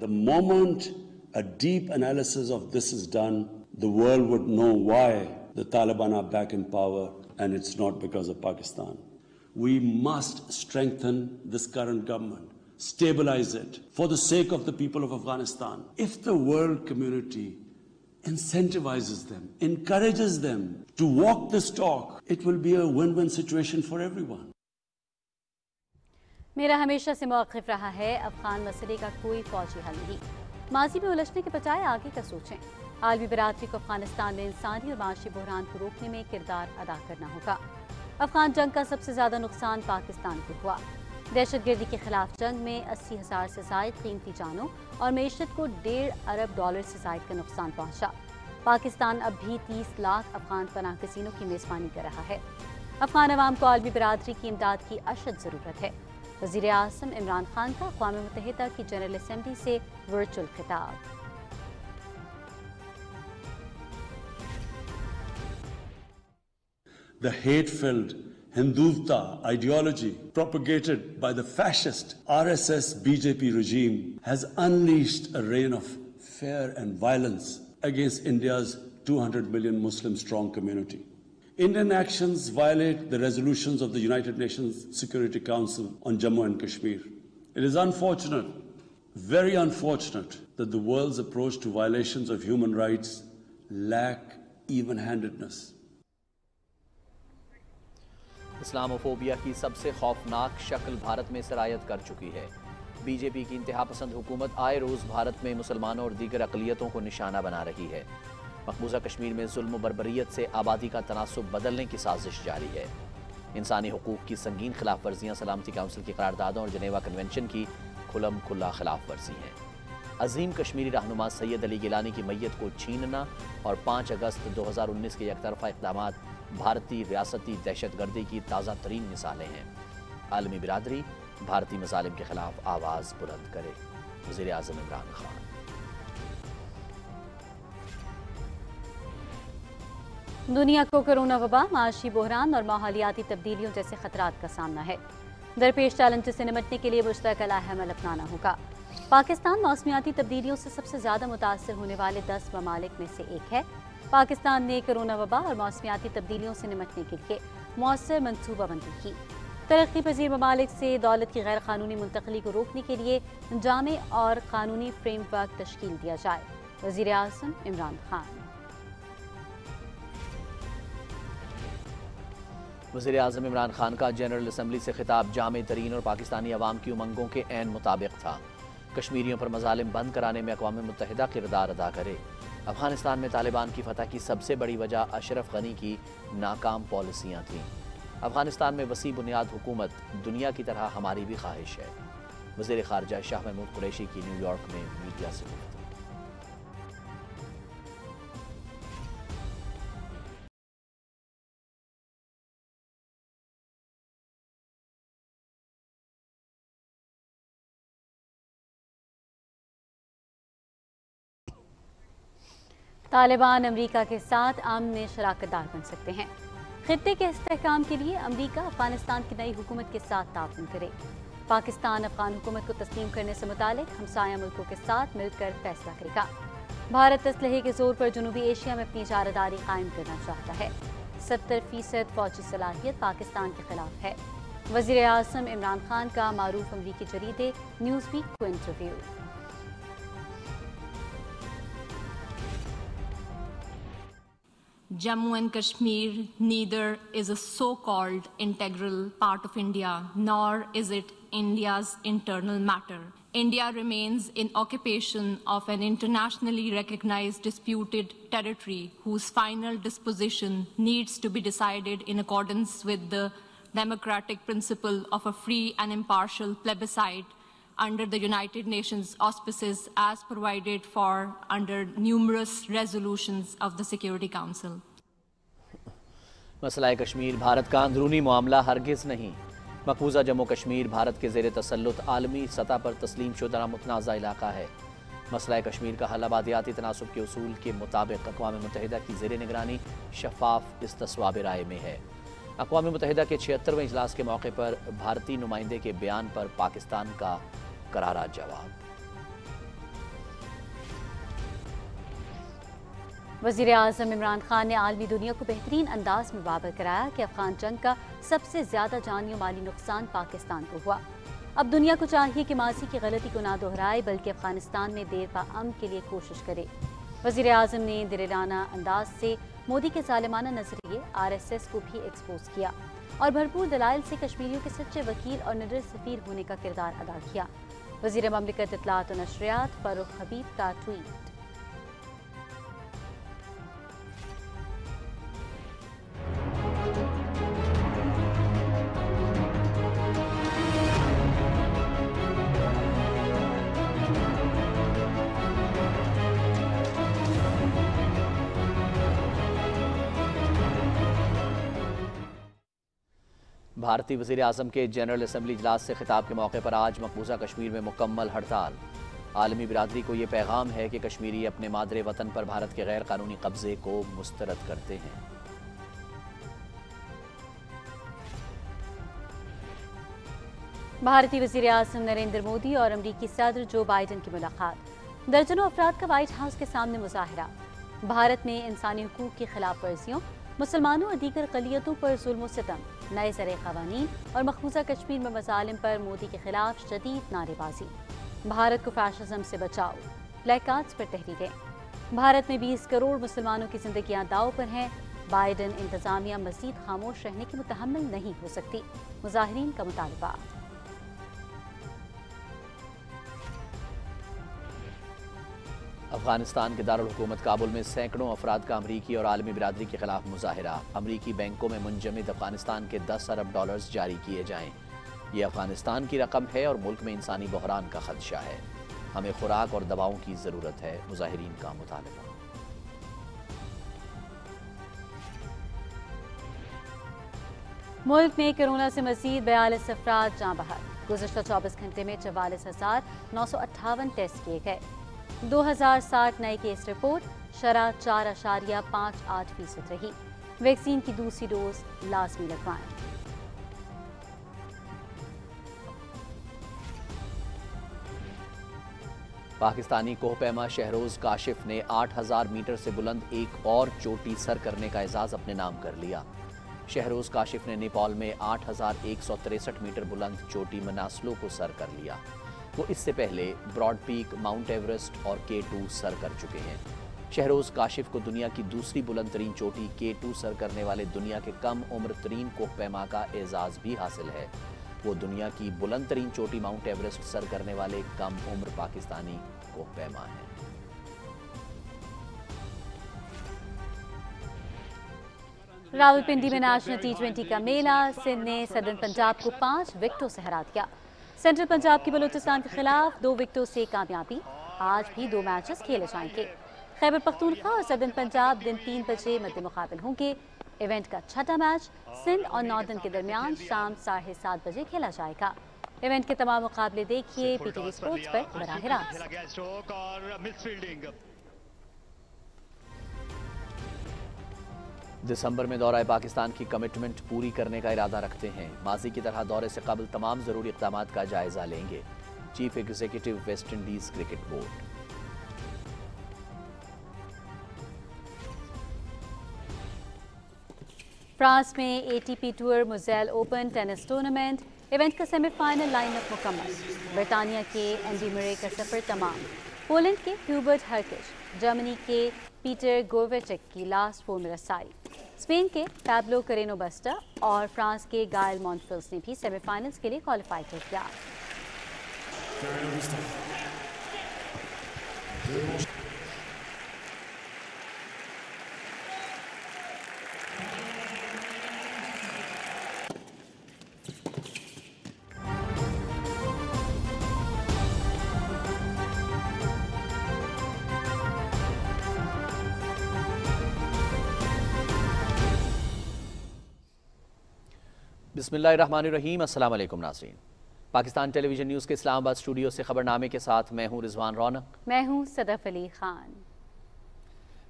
The moment a deep analysis of this is done, the world would know why the Taliban are back in power, and it's not because of Pakistan. We must strengthen this current government, stabilize it for the sake of the people of Afghanistan. If the world community incentivizes them, encourages them to walk this talk, it will be a win-win situation for everyone. میرا ہمیشہ سے موقف رہا ہے افغان مسئلے کا کوئی فوجی حل نہیں. ماضی میں الجھنے کے بجائے آگے کا سوچیں. عالمی برادری کو افغانستان میں انسانی اور معاشی بحران کو روکنے میں کردار ادا کرنا ہوگا. افغان جنگ کا سب سے زیادہ نقصان پاکستان کو ہوا. دہشت گردی کے خلاف جنگ میں 80,000 سے زائد قیمتی جانوں اور معیشت کو $1.5 ارب سے زائد کا نقصان پہنچا. پاکستان اب بھی 30 لاکھ افغان پناہ گزینوں کی میزبانی کر رہا ہے. افغان عوام کو عالمی برادری کی امداد کی اشد ضرورت ہے. وزیر اعظم عمران خان کا اقوام متحدہ کی جنرل اسمبلی سے ورچوئل خطاب. The hate-filled Hindutva ideology propagated by the fascist RSS BJP regime has unleashed a reign of fear and violence against India's 200 million Muslim strong community. Indian actions violate the resolutions of the United Nations Security Council on Jammu and Kashmir. It is unfortunate, very unfortunate, that the world's approach to violations of human rights lack even-handedness. Islamophobia کی سب سے خوفناک شکل بھارت میں سرایت کر چکی ہے. B J پی کی انتہا پسند حکومت آئے روز بھارت میں مسلمانوں اور دیگر اقلیتوں کو نشانہ بنا رہی ہے. مقبوضہ کشمیر میں ظلم و بربریت سے آبادی کا تناسب بدلنے کی سازش جاری ہے. انسانی حقوق کی سنگین خلاف ورزیاں سلامتی کونسل کی قراردادوں اور جنیوا کنونشن کی کھلم کھلا خلاف ورزی ہیں. عظیم کشمیری رہنما سید علی گیلانی کی میت کو چھیننا اور 5 اگست 2019 کے یک طرفہ اقدامات بھارتی ریاستی دہشت گردی کی تازہ ترین مثالیں ہیں. عالمی برادری بھارتی مظالم کے خلاف آواز بلند کرے. وزیر اعظم عمران خان. دنیا کو کرونا وبا، معاشی بحران اور ماحولیاتی تبدیلیوں جیسے خطرات کا سامنا ہے. درپیش چیلنجز سے نمٹنے کے لیے مشترکہ لائحہ عمل اپنانا ہوگا. پاکستان موسمیاتی تبدیلیوں سے سب سے زیادہ متاثر ہونے والے 10 ممالک میں سے ایک ہے. پاکستان نے کرونا وبا اور موسمیاتی تبدیلیوں سے نمٹنے کے لیے مؤثر منصوبہ بندی کی. ترقی پذیر ممالک سے دولت کی غیر قانونی منتقلی کو روکنے کے لیے جامع اور قانونی فریم ورک تشکیل دیا جائے. وزیر اعظم عمران خان. وزیر اعظم عمران خان کا جنرل اسمبلی سے خطاب جامع ترین اور پاکستانی عوام کی امنگوں کے عین مطابق تھا. کشمیریوں پر مظالم بند کرانے میں اقوام متحدہ کردار ادا کرے. افغانستان میں طالبان کی فتح کی سب سے بڑی وجہ اشرف غنی کی ناکام پالیسیاں تھیں. افغانستان میں وسیع بنیاد حکومت دنیا کی طرح ہماری بھی خواہش ہے. وزیر خارجہ شاہ محمود قریشی کی نیو یارک میں میڈیا سے گفتگو. طالبان امریکہ کے ساتھ امن میں شراکت دار بن سکتے ہیں. خطے کے استحکام کے لیے امریکہ افغانستان کی نئی حکومت کے ساتھ تعاون کرے. پاکستان افغان حکومت کو تسلیم کرنے سے متعلق ہمسایہ ملکوں کے ساتھ مل کر فیصلہ کرے گا. بھارت اسلحے کے زور پر جنوبی ایشیا میں اپنی اجارہ قائم کرنا چاہتا ہے. 70% فوجی صلاحیت پاکستان کے خلاف ہے. وزیر اعظم عمران خان کا معروف امریکی جریدے نیوز ویک کو interview. Jammu and Kashmir neither is a so-called integral part of India, nor is it India's internal matter. India remains in occupation of an internationally recognized disputed territory whose final disposition needs to be decided in accordance with the democratic principle of a free and impartial plebiscite under the United Nations auspices as provided for under numerous resolutions of the Security Council. مسئلہ کشمیر بھارت کا اندرونی معاملہ ہرگز نہیں. مقبوضہ جموں کشمیر بھارت کے زیر تسلط عالمی سطح پر تسلیم شدہ متنازع علاقہ ہے. مسئلہ کشمیر کا حل آبادیاتی تناسب کے اصول کے مطابق اقوام متحدہ کی زیر نگرانی شفاف استصواب رائے میں ہے. اقوام متحدہ کے 76ویں اجلاس کے موقع پر بھارتی نمائندے کے بیان پر پاکستان کا کرارا جواب. وزیر اعظم عمران خان نے عالمی دنیا کو بہترین انداز میں باور کرایا کہ افغان جنگ کا سب سے زیادہ جانی و مالی نقصان پاکستان کو ہوا۔ اب دنیا کو چاہیے کہ ماضی کی غلطی کو نہ دہرائے بلکہ افغانستان میں دیر پا امن کے لیے کوشش کرے۔ وزیر اعظم نے دلیرانہ انداز سے مودی کے ظالمانہ نظریے RSS کو بھی ایکسپوز کیا اور بھرپور دلائل سے کشمیریوں کے سچے وکیل اور نڈر سفیر ہونے کا کردار ادا کیا۔ وزیر مملکت اطلاعات و نشریات فاروق حبیب کا ٹویٹ۔ بھارتی وزیر اعظم کے جنرل اسمبلی اجلاس سے خطاب کے موقع پر آج مقبوضہ کشمیر میں مکمل ہڑتال۔ عالمی برادری کو یہ پیغام ہے کہ کشمیری اپنے مادر وطن پر بھارت کے غیر قانونی قبضے کو مسترد کرتے ہیں۔ بھارتی وزیر اعظم نریندر مودی اور امریکی صدر جو بائیڈن کی ملاقات۔ درجنوں افراد کا وائٹ ہاؤس کے سامنے مظاہرہ۔ بھارت میں انسانی حقوق کی خلاف ورزیوں، مسلمانوں اور دیگر اقلیتوں پر ظلم و ستم، نئے زرعی قوانین اور مقبوضہ کشمیر میں مظالم پر مودی کے خلاف شدید نعرے بازی۔ بھارت کو فیشزم سے بچاؤ، پلیک کارڈز پر تحریریں۔ بھارت میں 20 کروڑ مسلمانوں کی زندگیاں داؤ پر ہیں۔ بائیڈن انتظامیہ مزید خاموش رہنے کی متحمل نہیں ہو سکتی، مظاہرین کا مطالبہ۔ افغانستان کے دارالحکومت کابل میں سینکڑوں افراد کا امریکی اور عالمی برادری کے خلاف مظاہرہ۔ امریکی بینکوں میں منجمد افغانستان کے 10 ارب ڈالرز جاری کیے جائیں۔ یہ افغانستان کی رقم ہے اور ملک میں انسانی بحران کا خدشہ ہے۔ ہمیں خوراک اور دواؤں کی ضرورت ہے، مظاہرین کا مطالبہ۔ ملک میں کورونا سے مزید 42 افراد جاں بحق۔ گزشتہ 24 گھنٹے میں 44,958 ٹیسٹ کیے گئے۔ 2060 نئے کیس رپورٹ، شرح 4.58% رہی۔ ویکسین کی دوسری ڈوز لازمی لگوائیں۔ پاکستانی کوہ پیما شہروز کاشف نے 8,000 میٹر سے بلند ایک اور چوٹی سر کرنے کا اعزاز اپنے نام کر لیا۔ شہروز کاشف نے نیپال میں 8,163 میٹر بلند چوٹی مناسلو کو سر کر لیا۔ وہ اس سے پہلے براڈ پیک، ماؤنٹ ایورسٹ اور K2 سر کر چکے ہیں۔ شہروز کاشف کو دنیا کی دوسری بلند ترین چوٹی K2 سر کرنے والے دنیا کے کم عمر ترین کوہ پیما کا اعزاز بھی حاصل ہے۔ وہ دنیا کی بلند ترین چوٹی ماؤنٹ ایورسٹ سر کرنے والے کم عمر پاکستانی کوہ پیما ہیں۔ راولپنڈی میں نیشنل T20 کا میلہ، سندھ نے سدرن پنجاب کو 5 وکٹوں سے ہرا دیا۔ سینٹرل پنجاب کی بلوچستان کے خلاف 2 وکٹوں سے کامیابی۔ آج بھی 2 میچز کھیلے جائیں گے۔ خیبر پختونخوا اور سدرن پنجاب دن 3 بجے مد مقابل ہوں گے۔ ایونٹ کا چھٹا میچ سندھ اور ناردرن کے درمیان شام 7:30 بجے کھیلا جائے گا۔ ایونٹ کے تمام مقابلے دیکھیے PTV اسپورٹس پر براہ راست۔ دسمبر میں دورہ پاکستان کی کمٹمنٹ پوری کرنے کا ارادہ رکھتے ہیں۔ ماضی کی طرح دورے سے قبل تمام ضروری اقدامات کا جائزہ لیں گے۔ Chief executive West Indies cricket board. France میں ATP tour Moselle open tennis tournament event کا سیمی فائنل لائن اپ مکمل۔ برطانیہ کے اینڈی مرے کا سفر تمام۔ پولینڈ کے ہیوبرٹ ہرکش، جرمنی کے پیٹر گورویچک کی لاسٹ 4 میں رسائی۔ اسپین کے پیبلو کریینو بسٹا اور فرانس کے گائل مونفلز نے بھی سیمی فائنلز کے لیے کوالیفائی کر لیا۔ بسم اللہ الرحمن الرحیم۔ السلام علیکم ناظرین، پاکستان ٹیلی ویژن نیوز کے اسلام آباد اسٹوڈیو سے خبر نامے کے ساتھ میں ہوں رضوان رونق۔ میں ہوں صدف علی خان۔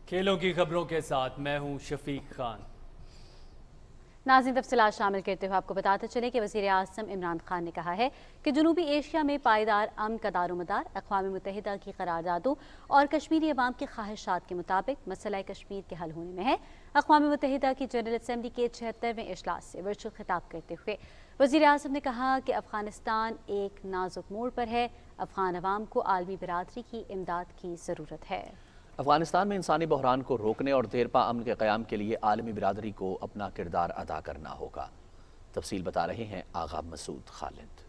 کھیلوں کی خبروں کے ساتھ میں ہوں شفیق خان۔ ناظرین، تفصیلات شامل کرتے ہوئے آپ کو بتاتے چلیں کہ وزیر اعظم عمران خان نے کہا ہے کہ جنوبی ایشیا میں پائیدار امن کا دار و مدار اقوام متحدہ کی قراردادوں اور کشمیری عوام کی خواہشات کے مطابق مسئلہ کشمیر کے حل ہونے میں ہے۔ اقوام متحدہ کی جنرل اسمبلی کے 76ویں اجلاس سے ورچوئل خطاب کرتے ہوئے وزیر اعظم نے کہا کہ افغانستان ایک نازک موڑ پر ہے، افغان عوام کو عالمی برادری کی امداد کی ضرورت ہے۔ افغانستان میں انسانی بحران کو روکنے اور دیرپا امن کے قیام کے لیے عالمی برادری کو اپنا کردار ادا کرنا ہوگا۔ تفصیل بتا رہے ہیں آغا مسعود خالد۔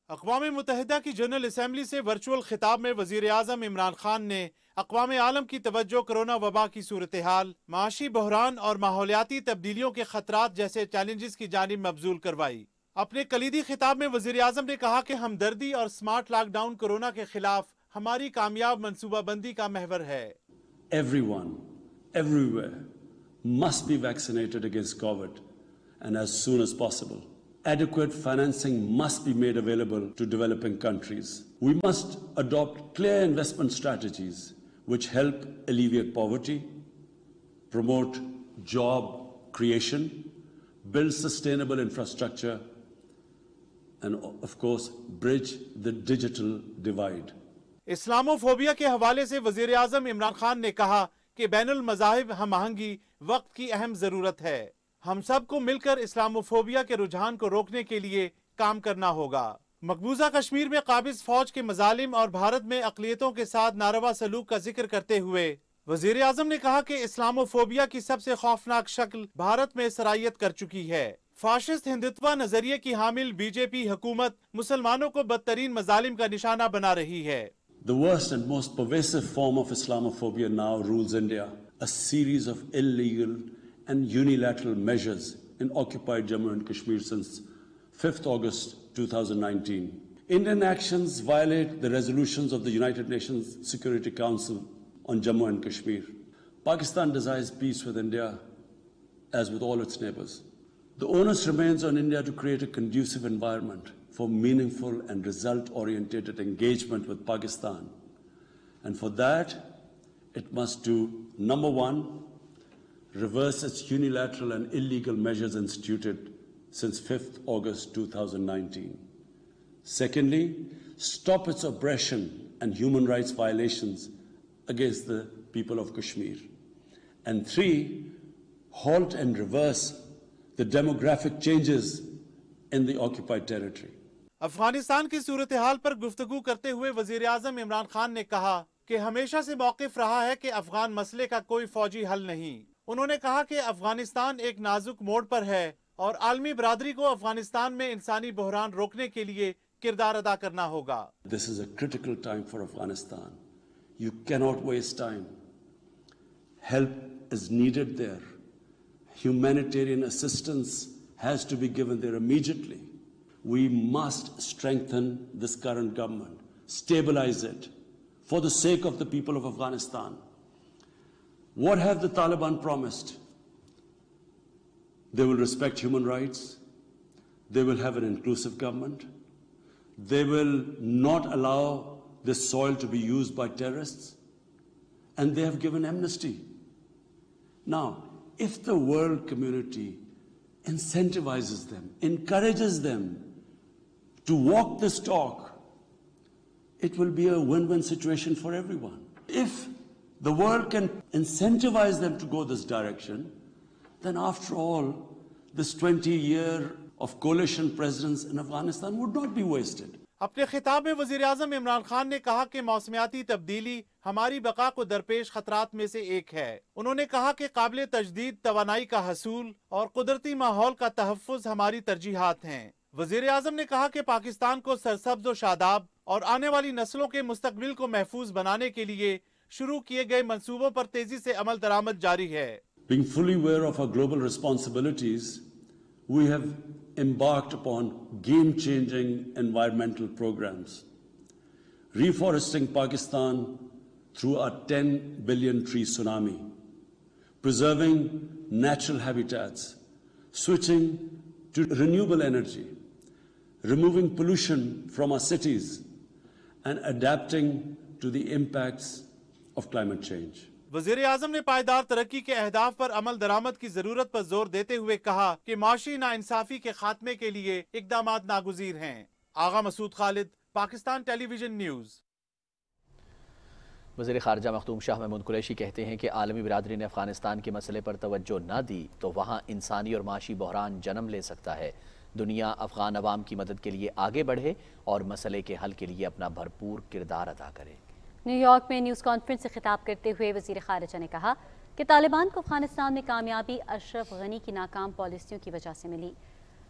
اقوام متحدہ کی جنرل اسمبلی سے ورچوئل خطاب میں وزیر اعظم عمران خان نے اقوام عالم کی توجہ کرونا وبا کی صورتحال، معاشی بحران اور ماحولیاتی تبدیلیوں کے خطرات جیسے چیلنجز کی جانب مبذول کروائی۔ اپنے کلیدی خطاب میں وزیر اعظم نے کہا کہ ہمدردی اور سمارٹ لاک ڈاؤن کورونا کے خلاف ہماری کامیاب منصوبہ بندی کا محور ہے۔ Everyone, everywhere must be vaccinated against COVID and as soon as possible. Adequate financing must be made available to developing countries. We must adopt clear investment strategies which help alleviate poverty, promote job creation, build sustainable infrastructure, and of course, bridge the digital divide. Islamophobia کے حوالے سے وزیر اعظم عمران خان نے کہا کہ بین المذاہب ہم آہنگی وقت کی اہم ضرورت ہے۔ ہم سب کو مل کر اسلاموفوبیا کے رجحان کو روکنے کے لیے کام کرنا ہوگا۔ مقبوضہ کشمیر میں قابض فوج کے مظالم اور بھارت میں اقلیتوں کے ساتھ ناروا سلوک کا ذکر کرتے ہوئے وزیر اعظم نے کہا کہ اسلاموفوبیا کی سب سے خوفناک شکل بھارت میں سرایت کر چکی ہے۔ فاشسٹ ہندتوا نظریے کی حامل بی جے پی حکومت مسلمانوں کو بدترین مظالم کا نشانہ بنا رہی ہے۔ The worst and most pervasive form of Islamophobia now rules India, a series of illegal and unilateral measures in occupied Jammu and Kashmir since 5th August 2019. Indian actions violate the resolutions of the United Nations Security Council on Jammu and Kashmir. Pakistan desires peace with India as with all its neighbors. The onus remains on India to create a conducive environment for meaningful and result-oriented engagement with Pakistan. And for that, it must do, number one, reverse its unilateral and illegal measures instituted since 5th August 2019. Secondly, stop its oppression and human rights violations against the people of Kashmir. And three, halt and reverse the demographic changes in the occupied territory. Afghanistan کی صورتحال پر گفتگو کرتے ہوئے وزیر اعظم عمران خان نے کہا کہ ہمیشہ سے موقف رہا ہے کہ افغان مسئلے کا کوئی فوجی حل نہیں۔ انہوں نے کہا کہ افغانستان ایک نازک موڑ پر ہے اور عالمی برادری کو افغانستان میں انسانی بحران روکنے کے لیے کردار ادا کرنا ہوگا۔ This is a critical time for Afghanistan. You cannot waste time. Help is needed there. Humanitarian assistance has to be given there immediately. We must strengthen this current government, stabilize it, for the sake of the people of Afghanistan. What have the Taliban promised? They will respect human rights. They will have an inclusive government. They will not allow this soil to be used by terrorists. And they have given amnesty. Now, if the world community incentivizes them, encourages them to walk this talk, it will be a win-win situation for everyone. If the world can incentivize them to go this direction, then after all, this 20-year of coalition presidents in Afghanistan would not be wasted. اپنے خطاب میں وزیر اعظم عمران خان نے کہا کہ موسمیاتی تبدیلی ہماری بقا کو درپیش خطرات میں سے ایک ہے۔ انہوں نے کہا کہ قابل تجدید توانائی کا حصول اور قدرتی ماحول کا تحفظ ہماری ترجیحات ہیں۔ وزیر اعظم نے کہا کہ پاکستان کو سرسبز و شاداب اور آنے والی نسلوں کے مستقبل کو محفوظ بنانے کے لیے شروع کیے گئے منصوبوں پر تیزی سے عمل درآمد جاری ہے۔ Being fully aware of our global responsibilities, we have embarked upon game-changing environmental programs. Reforesting Pakistan through our 10 billion tree tsunami, preserving natural habitats, switching to renewable energy, removing pollution from our cities, and adapting to the impacts of climate change. वज़ीर आज़म ने पायदार तरक्की के अहदाफ पर अमल दरामद की जरूरत पर जोर देते हुए कहा कि माशी नाइंसाफी के खात्मे के लिए इक़दामात नागुज़ीर हैं। आगा मसूद खालिद, पाकिस्तान टेलीविजन न्यूज़। वज़ीर ख़ारजा मखदूम शाह महमूद कुरैशी कहते हैं कि आलमी बिरादरी ने अफ़गानिस्तान के मसले पर तवज्जो न दी तो वहाँ इंसानी और माशी बहरान जन्म ले सकता है। दुनिया अफ़गान अवाम की मदद के लिए आगे बढ़े और मसले के हल के लिए अपना भरपूर किरदार अदा करे। न्यूयॉर्क में न्यूज़ कॉन्फ्रेंस से खिताब करते हुए वज़ीर ख़ारजा ने कहा कि तालिबान को अफ़गानिस्तान में कामयाबी अशरफ गनी की नाकाम पॉलिसियों की वजह से मिली।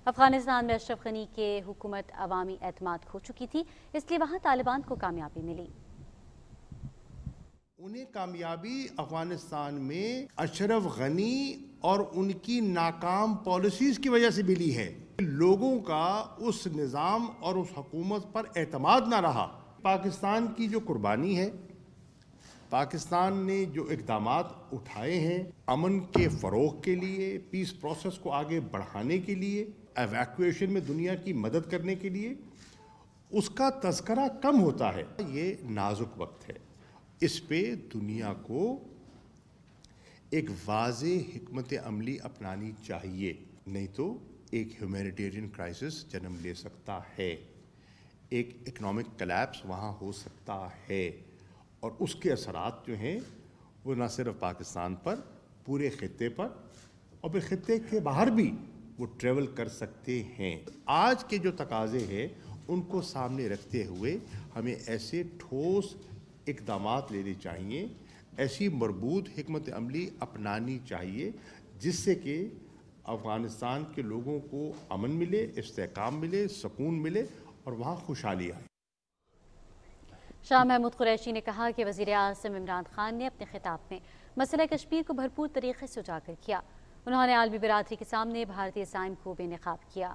अफ़गानिस्तान में अशरफ गनी के हुकूमत अवामी एतमाद खो चुकी थी, इसलिए वहाँ तालिबान को कामयाबी मिली। उन्हें कामयाबी अफगानिस्तान में अशरफ गनी और उनकी नाकाम पॉलिसीज की वजह से मिली है। लोगों का उस निज़ाम और उस हुकूमत पर एतमाद ना रहा। पाकिस्तान की जो कुर्बानी है, पाकिस्तान ने जो इक़दामात उठाए हैं अमन के फ़रोग़ के लिए, पीस प्रोसेस को आगे बढ़ाने के लिए, एवैक्यूएशन में दुनिया की मदद करने के लिए, उसका तज़करा कम होता है। ये नाजुक वक्त है, इस पे दुनिया को एक वाज़े हिकमत अमली अपनानी चाहिए, नहीं तो एक ह्यूमैनिटेरियन क्राइसिस जन्म ले सकता है, एक इकोनॉमिक कोलैप्स वहाँ हो सकता है और उसके असरात जो हैं वो न सिर्फ पाकिस्तान पर, पूरे खित्ते पर और फिर खित्ते के बाहर भी वो ट्रेवल कर सकते हैं। आज के जो तकाज़े हैं उनको सामने रखते हुए हमें ऐसे ठोस इक़दामात लेने चाहिए, ऐसी मरबूत हिकमत अमली अपनानी चाहिए जिससे कि अफ़गानिस्तान के लोगों को अमन मिले, इस्तेहकाम मिले, सुकून मिले और वहाँ खुशहाली आए। शाह महमूद कुरैशी ने कहा कि वज़ीर आज़म इमरान खान ने अपने खिताब में मसला कश्मीर को भरपूर तरीके से उजागर किया। उन्होंने आलमी बिरादरी के सामने भारतीय ज़ाइम को बेनकाब किया।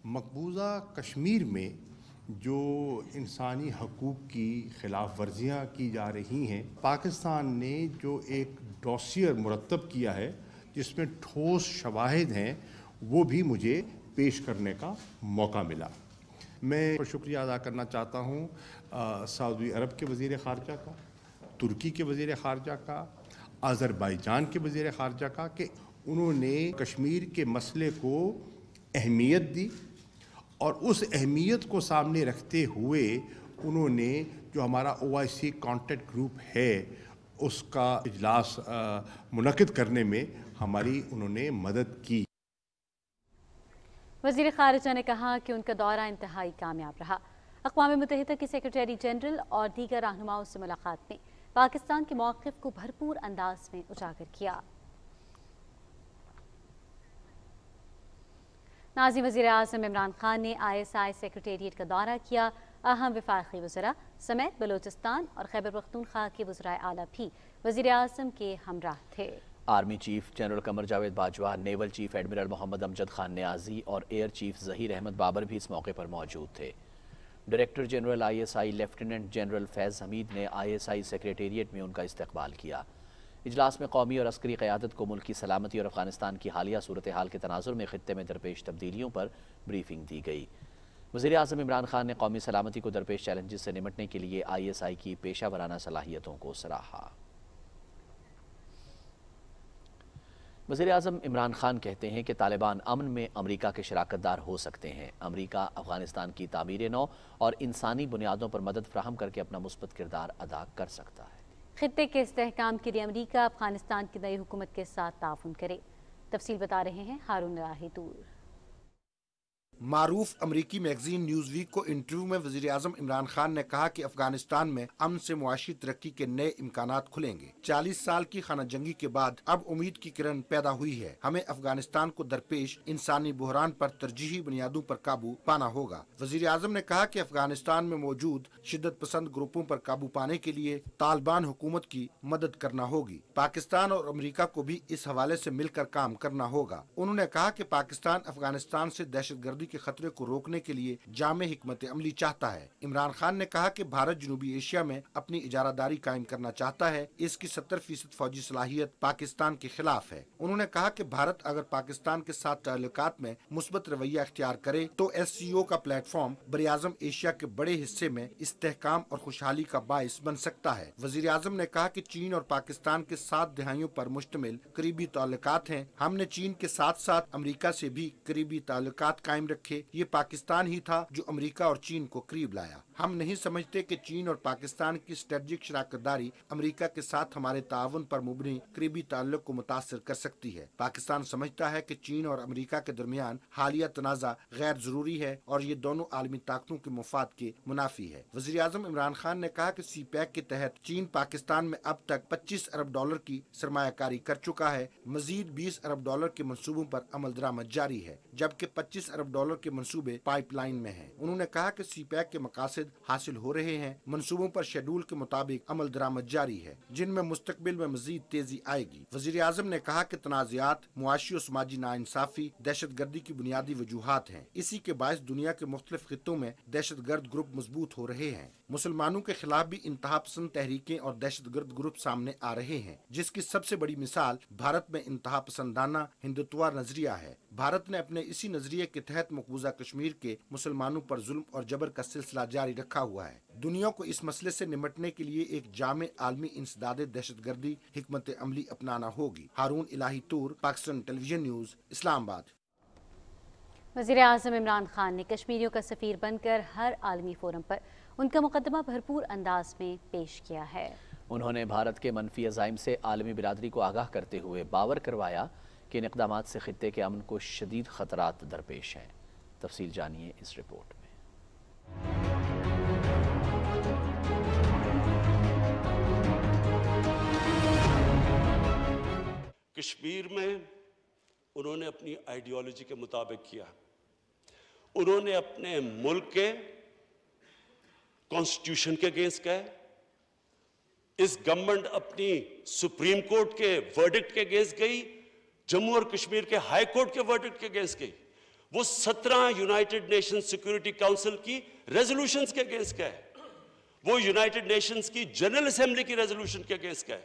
मकबूजा कश्मीर में जो इंसानी हकूक़ की खिलाफ वर्जियाँ की जा रही हैं, पाकिस्तान ने जो एक डॉसियर मुरतब किया है जिसमें ठोस शवाहिद हैं, वो भी मुझे पेश करने का मौका मिला। मैं शुक्रिया अदा करना चाहता हूँ सऊदी अरब के वज़ीर ख़ारजा का, तुर्की के वज़ीर ख़ारजा का, अज़रबैजान के वज़ीर ख़ारजा का कि उन्होंने कश्मीर के मसले को अहमियत दी और उस अहमियत को सामने रखते हुए उन्होंने जो हमारा OIC कॉन्टैक्ट ग्रुप है उसका इजलास मुनक़िद करने में हमारी उन्होंने मदद की। वज़ीर ख़ारजा ने कहा कि उनका दौरा इंतहाई कामयाब रहा। अक़वाम मुत्तहिदा के सेक्रेटरी जनरल और दीगर रहनुमाओं से मुलाकात में पाकिस्तान के मौक़िफ़ को भरपूर अंदाज में उजागर किया। नाज़िम वज़ीर आज़म इमरान खान ने ISI सेक्रेटेरिएट का दौरा किया। अहम वफाकी वज़रा समेत बलोचिस्तान और खैबर पख्तूनख्वा के वज़राए आला भी वज़ीर आज़म के हमराह थे। Army chief general Qamar Javed Bajwa, naval chief admiral Mohammad Amjad Khan Niazi और एयर चीफ ज़हीर अहमद बाबर भी इस मौके पर मौजूद थे। Director general ISI lieutenant general Faiz Hameed ने ISI सेक्रेटेरिएट में उनका इस्तकबाल किया। इजलास में कौमी और अस्करी क़यादत को मुल्क की सलामती और अफ़गानिस्तान की हालिया सूरत हाल के तनाजुर में ख़ित्ते में दरपेश तब्दीलियों पर ब्रीफिंग दी गई। वज़ीर आज़म इमरान खान ने कौमी सलामती को दरपेश चैलेंजेस से निमटने के लिए ISI की पेशा वराना सलाहियतों को सराहा। वज़ीर आज़म इमरान खान कहते हैं कि तालिबान अमन में अमरीका के शराकतदार हो सकते हैं। अमरीका अफ़गानिस्तान की तामीर नौ और इंसानी बुनियादों पर मदद फ्राहम करके अपना मुस्बत किरदार अदा कर सकता है। खित्ते के इस्तेहकाम के लिए अमरीका अफ़गानिस्तान की नई हुकूमत के साथ ताउन करे। तफसील बता रहे हैं हारून राहीतूर। मारूफ अमरीकी मैगजीन न्यूज़वीक को इंटरव्यू में वज़ीर आज़म इमरान खान ने कहा कि अफगानिस्तान में अमन से मुआशी तरक्की के नए इम्कानात खुलेंगे। 40 साल की खाना जंगी के बाद अब उम्मीद की किरण पैदा हुई है। हमें अफगानिस्तान को दरपेश इंसानी बहरान पर तरजीही बुनियादों पर काबू पाना होगा। वज़ीर आज़म ने कहा कि अफगानिस्तान में मौजूद शिद्दत पसंद ग्रुपों पर काबू पाने के लिए तालिबान हुकूमत की मदद करना होगी। पाकिस्तान और अमरीका को भी इस हवाले से मिलकर काम करना होगा। उन्होंने कहा कि पाकिस्तान अफगानिस्तान से दहशतगर्दी के खतरे को रोकने के लिए जामे हिकमत अमली चाहता है। इमरान खान ने कहा कि भारत जनूबी एशिया में अपनी इजारादारी कायम करना चाहता है। इसकी 70% फौजी सलाहियत पाकिस्तान के खिलाफ है। उन्होंने कहा कि भारत अगर पाकिस्तान के साथ ताल्लुकात में मुस्बत रवैया इख्तियार करे तो SCO का प्लेटफॉर्म बरआज़म एशिया के बड़े हिस्से में इस्तेहकाम और खुशहाली का बाइस बन सकता है। वज़ीर आज़म ने कहा कि चीन और पाकिस्तान के 7 दहाइयों पर मुश्तमिल करीबी ताल्लुकात हैं। हमने चीन के साथ साथ अमेरिका से भी करीबी ताल्लुकात कायम रखे। ये पाकिस्तान ही था जो अमेरिका और चीन को करीब लाया। हम नहीं समझते कि चीन और पाकिस्तान की स्ट्रेटजिक शराकतदारी अमेरिका के साथ हमारे ताउन पर मुबनी करीबी ताल्लुक को मुतासर कर सकती है। पाकिस्तान समझता है कि चीन और अमेरिका के दरमियान हालिया तनाज़ा गैर जरूरी है और ये दोनों आलमी ताकतों के मुफाद के मुनाफी है। वज़ीर आज़म इमरान खान ने कहा कि CPEC के तहत चीन पाकिस्तान में अब तक $25 अरब की सरमायाकारी कर चुका है। मजीद $20 अरब के मंसूबों पर अमल दरामद जारी है, जबकि $25 अरब के मंसूबे पाइपलाइन में हैं। उन्होंने कहा कि CPEC के मकासद हासिल हो रहे हैं। मंसूबों पर शेड्यूल के मुताबिक अमल दरामद जारी है, जिनमें मुस्तकबिल में मजीद तेजी आएगी। वज़ीर आज़म ने कहा कि तनाज़ात, मुआशी और समाजी नाइंसाफी दहशत गर्दी की बुनियादी वजूहात हैं। इसी के बायस दुनिया के मुख्तलिफ खित्तों में दहशत गर्द ग्रुप मजबूत हो रहे हैं। मुसलमानों के खिलाफ भी इंतहा पसंद तहरीकें और दहशत गर्द ग्रुप सामने आ रहे हैं, जिसकी सबसे बड़ी मिसाल भारत में इंतहा पसंदाना हिंदुत्व नजरिया है। भारत ने अपने इसी नजरिए के तहत मकबूजा कश्मीर के मुसलमानों पर जुल्म और जबर का सिलसिला जारी रखा हुआ है। दुनिया को इस मसले से निमटने के लिए एक जामे आलमी इंसदाद दहशतगर्दी हिकमत अमली अपनाना होगी। हारून इलाही तूर, पाकिस्तान टेलीविजन न्यूज़, इस्लामाबाद। वज़ीर आज़म इमरान खान ने कश्मीरियों का सफ़ीर बनकर हर आलमी फोरम पर उनका मुकदमा भरपूर अंदाज में पेश किया है। उन्होंने भारत के मनफी अज़ाइम से आलमी बिरादरी को आगाह करते हुए बावर करवाया कि इन इक़दामात से खित्ते के अमन को शदीद ख़तरात दरपेश हैं। तफसील जानिए इस रिपोर्ट में। कश्मीर में उन्होंने अपनी आइडियोलॉजी के मुताबिक किया। उन्होंने अपने मुल्क के कॉन्स्टिट्यूशन के अगेंस्ट गए। इस गवर्नमेंट अपनी सुप्रीम कोर्ट के वर्डिक्ट के अगेंस्ट गई, जम्मू और कश्मीर के हाई कोर्ट के वर्डिक्ट के अगेंस्ट गई। वो 17 यूनाइटेड नेशंस सिक्योरिटी काउंसिल की रेजोल्यूशंस के अगेंस्ट गए। वो यूनाइटेड नेशंस की जनरल असेंबली की रेजोल्यूशन के अगेंस्ट गए।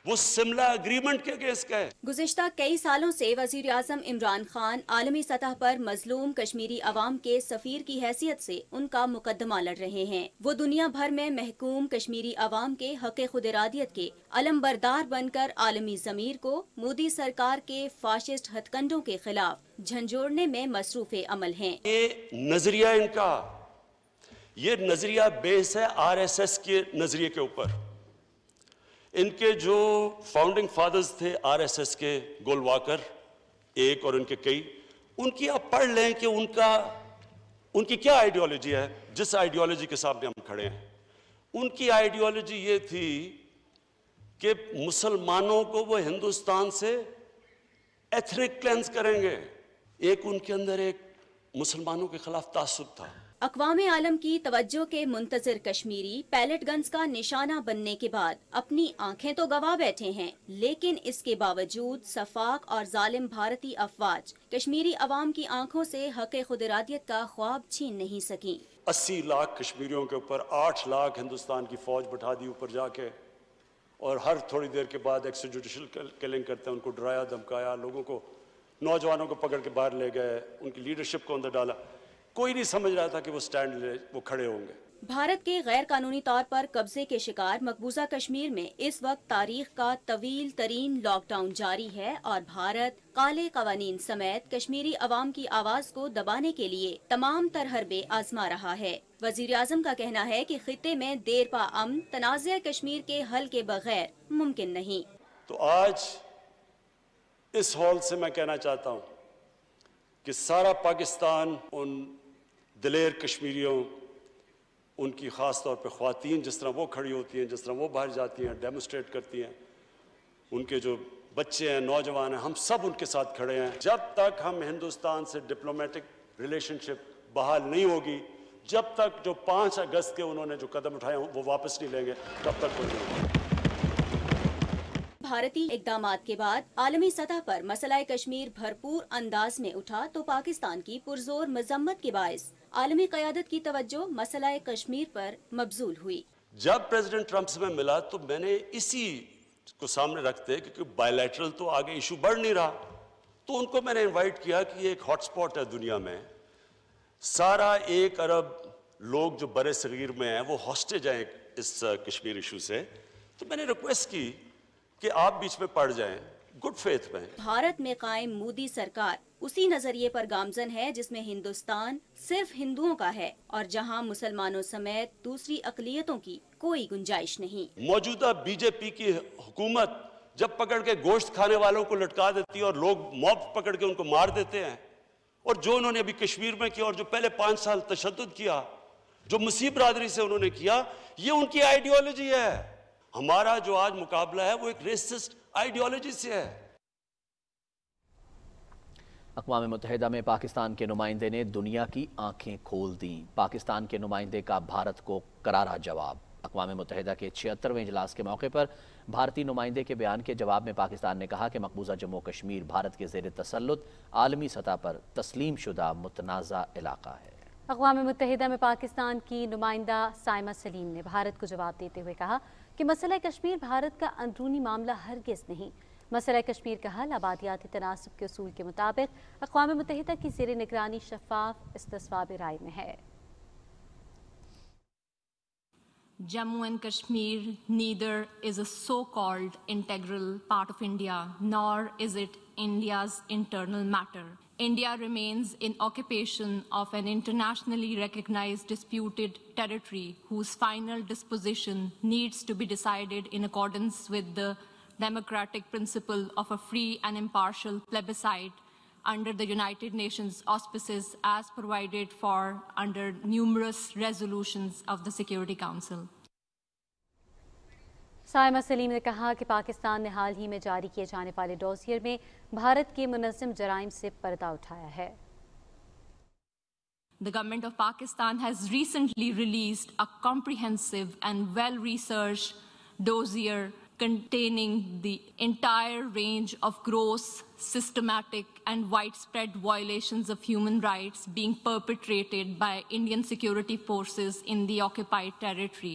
वो शिमला एग्रीमेंट के अगेंस्ट गए। गुज़िश्ता कई सालों से वज़ीर आज़म इमरान खान आलमी सतह पर मजलूम कश्मीरी अवाम के सफ़ीर की हैसियत से उनका मुकदमा लड़ रहे हैं। वो दुनिया भर में महकूम कश्मीरी अवाम के हक़ खुद इरादियत के अलमबरदार बनकर आलमी ज़मीर को मोदी सरकार के फाशिस्ट हथकंडों के खिलाफ झंझोड़ने में मसरूफ़ अमल हैं। ये नजरिया इनका, ये नजरिया बेस है RSS के नजरिए के ऊपर। इनके जो फाउंडिंग फादर्स थे RSS के, गोलवाकर एक और उनके कई, उनकी आप पढ़ लें कि उनकी क्या आइडियोलॉजी है। जिस आइडियोलॉजी के सामने हम खड़े हैं, उनकी आइडियोलॉजी ये थी कि मुसलमानों को वो हिंदुस्तान से एथनिक क्लेंस करेंगे। एक उनके अंदर एक मुसलमानों के खिलाफ तासुब था। अक़वाम आलम की तवज्जो के मुंतज़िर कश्मीरी पैलेट गन्स का निशाना बनने के बाद अपनी आंखें तो गवा बैठे हैं, लेकिन इसके बावजूद सफाक और जालिम भारतीय अफवाज कश्मीरी अवाम की आंखों से हक़ खुद इरादियत का ख्वाब छीन नहीं सकी। 80 लाख कश्मीरियों के ऊपर 8 लाख हिंदुस्तान की फौज बैठा दी ऊपर जाके, और हर थोड़ी देर के बाद एक्स्ट्रा जुडिशल किलिंग करते हैं। उनको डराया धमकाया, लोगों को, नौजवानों को पकड़ के बाहर ले गए, उनकी लीडरशिप को अंदर डाला। कोई नहीं समझ रहा था कि वो स्टैंड ले, वो खड़े होंगे। भारत के गैर कानूनी तौर पर कब्जे के शिकार मकबूजा कश्मीर में इस वक्त तारीख का तवील तरीन लॉकडाउन जारी है और भारत काले कवानीन समेत कश्मीरी अवाम की आवाज को दबाने के लिए तमाम तर हरबे आजमा रहा है। वजीर आजम का कहना है कि खित्ते में देर पा अमन तनाज़ा कश्मीर के हल के बगैर मुमकिन नहीं। तो आज इस हॉल से मैं कहना चाहता हूँ कि सारा पाकिस्तान उन दिलेर कश्मीरियों, उनकी ख़ास तौर पे ख़वातीन, जिस तरह वो खड़ी होती हैं, जिस तरह वो बाहर जाती हैं, डेमोस्ट्रेट करती हैं, उनके जो बच्चे हैं, नौजवान हैं, हम सब उनके साथ खड़े हैं। जब तक हम हिंदुस्तान से डिप्लोमेटिक रिलेशनशिप बहाल नहीं होगी, जब तक जो 5 अगस्त के उन्होंने जो कदम उठाए वो वापस नहीं लेंगे, तब तक कोई नहीं। भारतीय इकदामात के बाद आलमी सतह पर मसला कश्मीर भरपूर अंदाज में उठा तो पाकिस्तान की पुरजोर मजम्मत के बायस आलमी क़यादत की तवज्जो मसला कश्मीर पर मबजूल हुई। जब प्रेसिडेंट ट्रंप से मैं मिला तो मैंने इसी को सामने रखते, क्योंकि बायलैटरल तो आगे इशू बढ़ नहीं रहा, तो उनको मैंने इनवाइट किया कि ये एक हॉटस्पॉट है दुनिया में, सारा 1 अरब लोग जो बड़े सगीर में हैं वो हॉस्टेज हैं इस कश्मीर इशू से। तो मैंने रिक्वेस्ट की कि आप बीच में पड़ जाएं, गुड फेथ में। भारत में कायम मोदी सरकार उसी नजरिए पर गामजन है जिसमें हिंदुस्तान सिर्फ हिंदुओं का है और जहां मुसलमानों समेत दूसरी अकलियतों की कोई गुंजाइश नहीं। मौजूदा बीजेपी की हुकूमत जब पकड़ के गोश्त खाने वालों को लटका देती है और लोग मॉब पकड़ के उनको मार देते हैं, और जो उन्होंने अभी कश्मीर में किया और जो पहले 5 साल तशद्दुद किया, जो मुस्लिम बरादरी से उन्होंने किया, ये उनकी आइडियोलॉजी है। हमारा जो आज मुकाबला है वो एक रेसिस्ट आइडियोलॉजी से है। अक़वाम मुत्तहिदा में पाकिस्तान के नुमाइंदे ने दुनिया की आंखें खोल दी। पाकिस्तान के नुमाइंदे का भारत को करारा जवाब। अक़वाम मुत्तहिदा के 76वें इजलास के मौके पर भारतीय नुमाइंदे के बयान के जवाब में पाकिस्तान ने कहा कि मकबूजा जम्मू कश्मीर भारत के ज़ेर तसल्लुत आलमी सतह पर तस्लीम शुदा मुतनाज़ा इलाका है। अक़वाम मुत्तहिदा में पाकिस्तान की नुमाइंदा साइमा सलीम ने भारत को जवाब देते हुए कहा कि मसला कश्मीर भारत का अंदरूनी मामला हरगिज़ नहीं। मसला कश्मीर का हल आबादियाती तनासब के उसूल के मुताबिक अक़वाम मुत्तहिदा की ज़ेर निगरानी शफ़ाफ़ इस्तिस्वाब राय में है। Jammu and Kashmir neither is a so-called integral part of India, nor is it India's internal matter. India remains in occupation of an internationally recognized disputed territory whose final disposition needs to be decided in accordance with the democratic principle of a free and impartial plebiscite under the United Nations auspices as provided for under numerous resolutions of the Security Council. Saima Salim ने कहा कि पाकिस्तान ने हाल ही में जारी किए जाने वाले dossier में भारत के मुनज़्ज़म जराइम से पर्दा उठाया है। The government of Pakistan has recently released a comprehensive and well-researched dossier containing the entire range of gross, systematic and widespread violations of human rights being perpetrated by Indian security forces in the occupied territory.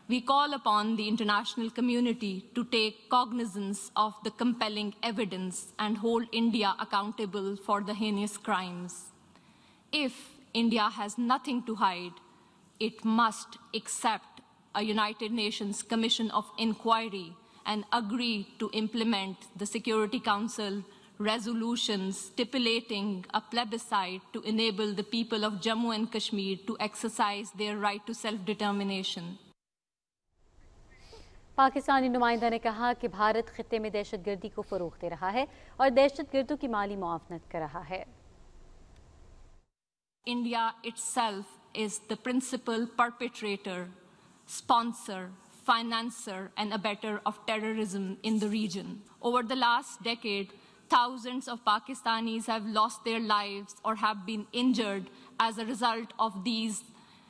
We call upon the international community to take cognizance of the compelling evidence and hold India accountable for the heinous crimes. If India has nothing to hide, it must accept a United Nations Commission of Inquiry and agree to implement the Security Council resolutions stipulating a plebiscite to enable the people of Jammu and Kashmir to exercise their right to self-determination. Pakistani नुमाइंदा ने कहा कि भारत खित्ते में दहशतगर्दी को फ़रोग़ दे रहा है और दहशतगर्दों की माली मुआवनत कर रहा है। India itself is the principal perpetrator, sponsor, financer and abettor of terrorism in the region. Over the last decade, thousands of Pakistanis have lost their lives or have been injured as a result of these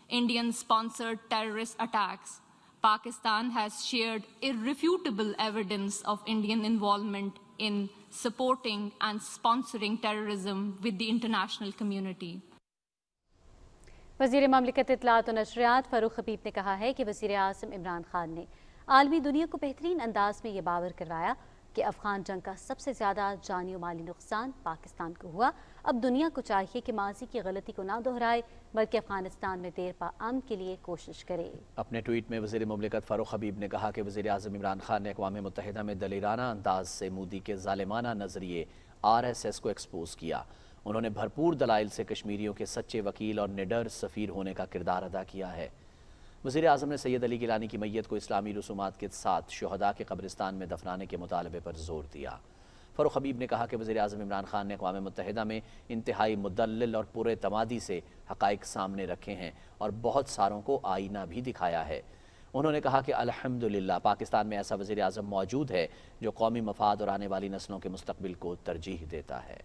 Indian-sponsored terrorist attacks. Pakistan has shared irrefutable evidence of Indian involvement in supporting and sponsoring terrorism with the international community. वज़ीर ममलिकत इत्तलात और नशरियात फ़ारूक हबीब ने कहा है कि वज़ीर आज़म इमरान खान ने आलमी दुनिया को बेहतरीन अंदाज में ये बावर करवाया कि अफ़गान जंग का सबसे ज़्यादा जानी और माली नुकसान पाकिस्तान को हुआ। अब दुनिया को चाहिए कि माजी की गलती को ना दोहराए बल्कि अफ़गानिस्तान में देर पा अमन के लिए कोशिश करे। अपने ट्वीट में वज़ीर मुमलिकत फ़ारूक हबीब ने कहा कि वज़ीर आज़म इमरान खान ने अक़वाम मुत्तहिदा में दलेराना अंदाज से मोदी के ज़ालिमाना नज़रिए RSS को एक्सपोज किया। उन्होंने भरपूर दलाइल से कश्मीरियों के सच्चे वकील और निडर सफ़ीर होने का किरदार अदा किया है। वज़ीर आज़म ने सैयद अली गिलानी की मैयत को इस्लामी रसूमात के साथ शुहदा के कब्रिस्तान में दफनाने के मुतालबे पर जोर दिया। फ़ारूक हबीब ने कहा कि वज़ीर आज़म इमरान खान ने अक़वाम मुत्तहिदा में इंतहाई मुदल्लिल और पूरे तमादी से हक़ाइक़ सामने रखे हैं और बहुत सारों को आईना भी दिखाया है। उन्होंने कहा कि अल्हम्दुलिल्लाह पाकिस्तान में ऐसा वज़ीर आज़म मौजूद है जो कौमी मफाद और आने वाली नस्लों के मुस्तक़बिल को तरजीह देता है।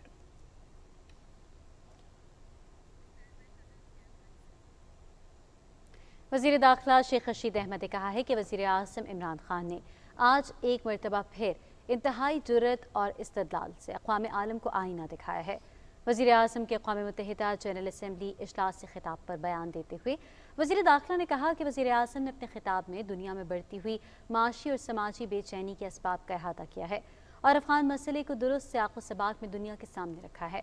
वज़ीर दाखिला शेख रशीद अहमद ने कहा है कि वज़ीर आज़म इमरान खान ने आज एक मरतबा फिर इंतहाई जुर्रत और इस्तदलाल से अक़वाम आलम को आईना दिखाया है। वज़ीर आज़म के अक़वाम मुत्तहिदा जनरल असम्बली इजलास से खिताब पर बयान देते हुए वज़ीर दाखिला ने कहा कि वज़ीर आज़म ने अपने खिताब में दुनिया में बढ़ती हुई माशी और समाजी बेचैनी के असबाब का अहाता किया है और अफ़गान मसले को दुरुस्त सियाक़-ओ-सबाक़ में दुनिया के सामने रखा है।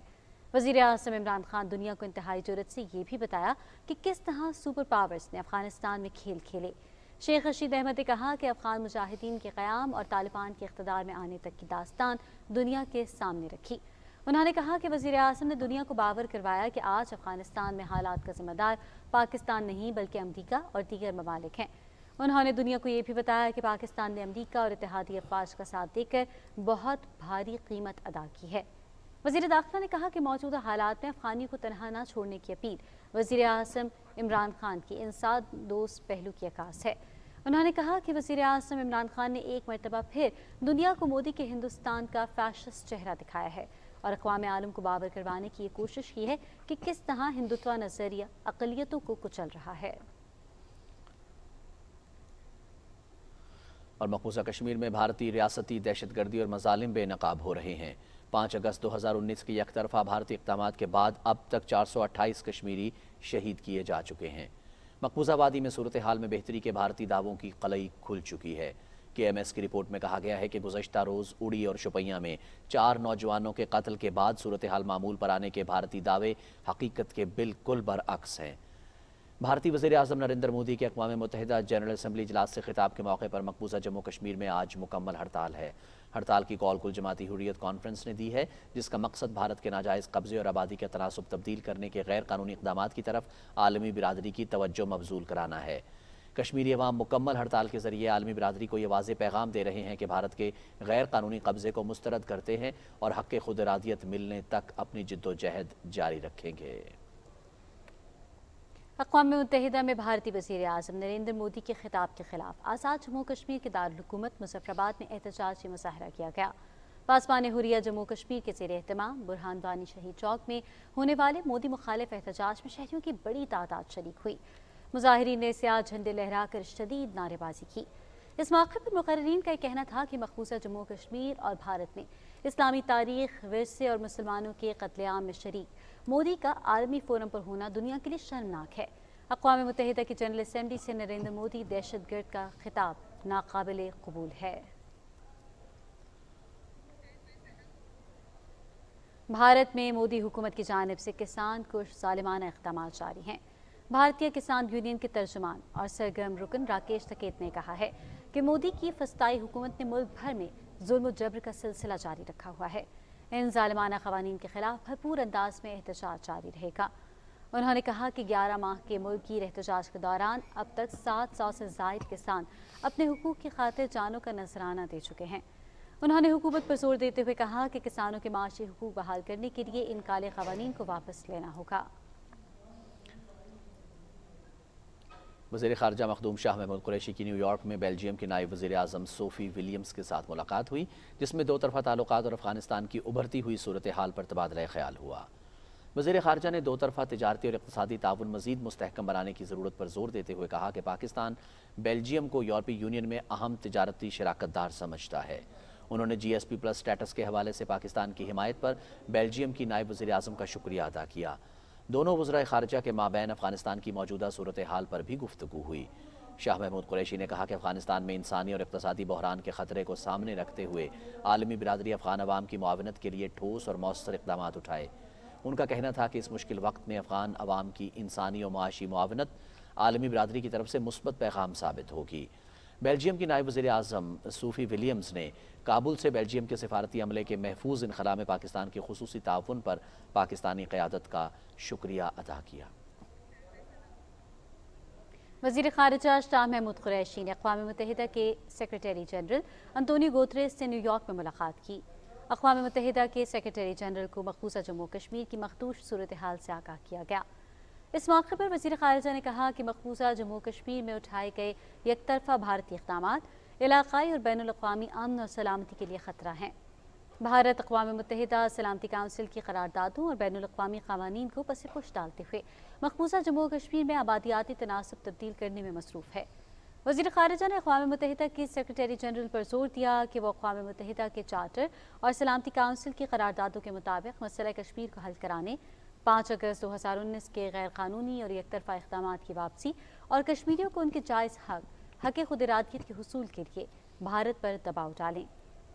वज़ीर आज़म इमरान खान दुनिया को इंतहाई जुर्रत से ये भी बताया कि किस तरह सुपर पावर्स ने अफ़गानिस्तान में खेल खेले। शेख रशीद अहमद ने कहा कि अफ़गान मुजाहिदीन के क़याम और तालिबान के इक़्तिदार में आने तक की दास्तान दुनिया के सामने रखी। उन्होंने कहा कि वज़ीर आज़म ने दुनिया को बावर करवाया कि आज अफ़गानिस्तान में हालात का ज़िम्मेदार पाकिस्तान नहीं बल्कि अमरीका और दीगर ममालिक हैं। उन्होंने दुनिया को ये भी बताया कि पाकिस्तान ने अमरीका और इत्तेहादी अफ़वाज का साथ देकर बहुत भारी कीमत अदा की है। वज़ीर दाखिला ने कहा कि मौजूदा हालात में अफ़गानियों को तनहा न छोड़ने की अपील वज़ीर आज़म इमरान खान की इंसान दोस्त पहलू की अक्कास है। उन्होंने कहा कि वज़ीर आज़म इमरान खान ने एक मरतबा फिर दुनिया को मोदी के हिंदुस्तान का फैशिस्ट चेहरा दिखाया है और अक़वाम आलम को बावर करवाने की ये कोशिश की है कि किस तरह हिंदुत्व नज़रिया अक़लियतों को कुचल रहा है। और मकबूजा कश्मीर में भारतीय रियासती दहशतगर्दी और मजालिम बेनकाब हो रहे हैं। 5 अगस्त 2019 के यकतरफा भारतीय इक़दामात के बाद अब तक 428 कश्मीरी शहीद किए जा चुके हैं। मकबूजा वादी में सूरत हाल में बेहतरी के भारतीय दावों की कलई खुल चुकी है। KMS की रिपोर्ट में कहा गया है कि गुज़श्ता रोज़ उड़ी और शुपैया में 4 नौजवानों के कत्ल के बाद सूरत हाल मामूल पर आने के भारतीय दावे हकीकत के बिल्कुल बरअक्स हैं। भारतीय वज़ीर आज़म नरेंद्र मोदी के अक़वाम मुत्तहिदा जनरल असम्बली इजलास से खिताब के मौके पर मकबूजा जम्मू कश्मीर में आज मुकम्मल हड़ताल है। हड़ताल की कॉल कुल जमाती हुर्रियत कॉन्फ्रेंस ने दी है, जिसका मकसद भारत के नाजायज़ कब्ज़े और आबादी के तनासुब तब्दील करने के गैर कानूनी इक़दामात की तरफ आलमी बिरादरी की तवज्जो मबजूल कराना है। कश्मीरी अवाम मुकम्मल हड़ताल के ज़रिए आलमी बिरादरी को ये वाज़ेह पैगाम दे रहे हैं कि भारत के गैर कानूनी कब्ज़े को मुस्तरद करते हैं और हक़ खुद इरादियत मिलने तक अपनी जिद्दोजहद जारी रखेंगे। अक़वाम मुत्तहिदा में भारतीय वज़ीर आज़म नरेंद्र मोदी के खिताब के खिलाफ आज़ाद जम्मू कश्मीर के दारुल हुकूमत मुज़फ़्फ़राबाद में एहतजाजी मुज़ाहरा किया गया। पासबान हुर्रियत जम्मू कश्मीर के ज़ेर एहतमाम बुरहान वानी शहीद चौक में होने वाले मोदी मुखालिफ एहतजाज में शहरियों की बड़ी तादाद शरीक हुई। मुज़ाहिरीन ने सियाह झंडे लहराकर शदीद नारेबाजी की। इस मौके पर मुक़र्रीरीन का कहना था कि मकबूजा जम्मू कश्मीर और भारत में इस्लामी तारीख, विरसे और मुसलमानों के कत्लेआम में शरीक मोदी का आलमी फोरम पर होना दुनिया के लिए शर्मनाक है। अक़वाम मुत्तहिदा की जनरल असम्बली से नरेंद्र मोदी दहशतगर्द का खिताब नाकाबिले कबूल है। भारत में मोदी हुकूमत की जानिब से किसान कुश ज़ालिमाना इक़दामात जारी हैं। भारतीय किसान यूनियन के तर्जुमान और सरगर्म रुकन राकेश तकेत ने कहा है कि मोदी की फस्ताई हुकूमत ने मुल्क भर में जुल्म जबर का सिलसिला जारी रखा हुआ है। इन ज़ालिमाना क़वानीन के खिलाफ भरपूर अंदाज में एहतजाज जारी रहेगा। उन्होंने कहा कि 11 माह के मुल्की एहतजाज के दौरान अब तक 700 से ज़ायद किसान अपने हुकूक की खातिर जानों का नजराना दे चुके हैं। उन्होंने हुकूमत पर जोर देते हुए कहा कि किसानों के माशी हुकूक बहाल करने के लिए इन काले क़वानीन को वापस लेना होगा। वज़ीर ख़ारजा मखदूम शाह महमूद कुरैशी की न्यूयॉर्क में बेल्जियम की नायब वज़ीर आज़म सोफ़ी विलियम्स के साथ मुलाकात हुई, जिसमें दो तरफ़ा ताल्लुकात और अफ़गानिस्तान की उभरती हुई सूरत हाल पर तबादला ख़याल हुआ। वज़ीर ख़ारजा ने दो तरफ़ा तिजारती और इक़्तिसादी ताउन मज़ीद मुस्तहकम बनाने की ज़रूरत पर जोर देते हुए कहा कि पाकिस्तान बेल्जियम को यूरोपीय यूनियन में अहम तिजारती शराकतदार समझता है। उन्होंने GSP+ स्टेटस के हवाले से पाकिस्तान की हिमायत पर बेल्जियम की नायब वज़ीर आज़म का शुक्रिया अदा किया। दोनों वज़राए ख़ारजा के माबैन अफ़गानिस्तान की मौजूदा सूरत हाल पर भी गुफ्तगू हुई। शाह महमूद कुरैशी ने कहा कि अफ़गानिस्तान में इंसानी और इक़्तिसादी बहरान के ख़तरे को सामने रखते हुए आलमी बिरादरी अफ़गान अवाम की मुआवनत के लिए ठोस और मौसर इक़दामात उठाए। उनका कहना था कि इस मुश्किल वक्त में अफ़गान अवाम की इंसानी और माशी मुआवनत आलमी बिरादरी की तरफ से मुस्बत पैगाम साबित होगी। बेल्जियम की नायब वज़ीर आज़म सोफ़ी विलियम्स ने काबुल से बेल्जियम के सिफारती अमले के महफूज इनखला में पाकिस्तान की खुसूसी ताउन पर पाकिस्तानी क़यादत का शुक्रिया अदा किया। वज़ीर ख़ारिजा शाह महमूद कुरैशी ने अक़वाम मुत्तहिदा के सेक्रेटरी जनरल अंतोनियो गुतेरेस से न्यूयॉर्क में मुलाकात की। अक़वाम मुत्तहिदा के सेक्रेटरी जनरल को मक़बूज़ा जम्मू कश्मीर की मखदूश सूरत हाल से आगाह किया गया। इस मौके पर वज़ीर ख़ारिजा ने कहा कि मक़बूज़ा जम्मू कश्मीर में उठाए गए यकतरफ़ा भारतीय इक़दामात इलाक़ाई और बैनुल अक़वामी अमन और सलामती के लिए ख़तरा हैं। भारत अक़वाम मुत्तहिदा सलामती काउंसिल की क़रारदादों और बैनुल अक़वामी क़वानीन को पस-ए-पुश डालते हुए मक़बूज़ा जम्मू कश्मीर में आबादियाती तनासब तब्दील करने में मसरूफ़ है। वज़ीर ख़ारिजा ने अक़वाम मुत्तहिदा की सेक्रेटरी जनरल पर जोर दिया कि वो अक़वाम मुत्तहिदा के चार्टर और सलामती काउंसिल की करारदादों के मुताबिक मसला कश्मीर को हल कराने 5 अगस्त 2019 के गैर कानूनी और एकतरफा इक़दामात की वापसी और कश्मीरियों को उनके जायज़ हक़ खुद इरादियत के हुसूल के लिए भारत पर दबाव डालें।